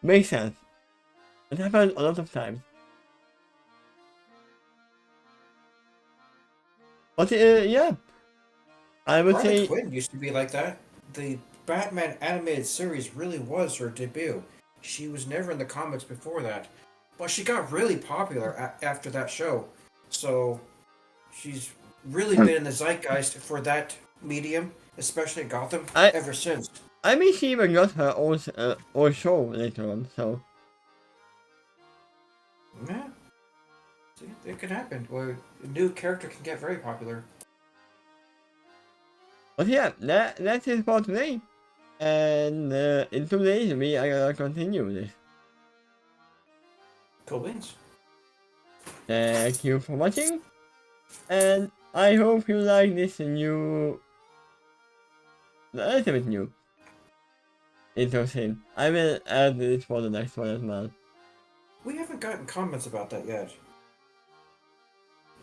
Makes sense. It happens a lot of times. But yeah, I would Harley say Quinn used to be like that. The Batman animated series really was her debut. She was never in the comics before that. But she got really popular after that show. So she's really been in the zeitgeist for that medium, especially Gotham, I ever since. I mean she even got her own show later on. So Yeah, see, it can happen. Where a new character can get very popular. but yeah, that's it for today. And in 2 days we are gonna continue this. Cool beans. Thank you for watching, and I hope you like this new, a little bit new intro scene. I will add this for the next one as well. We haven't gotten comments about that yet.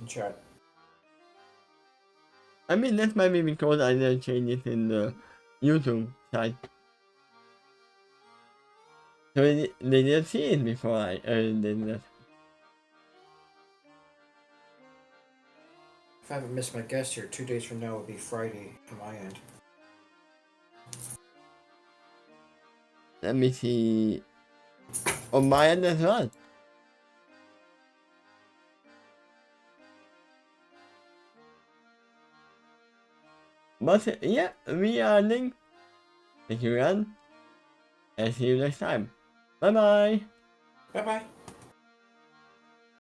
In chat. I mean that might be because I didn't change it in the YouTube side. So they didn't see it before I did that. If I haven't missed my guess here, 2 days from now will be Friday on my end. Let me see. On my end as well. But yeah, we are ending. Thank you again. And see you next time. Bye bye. Bye bye.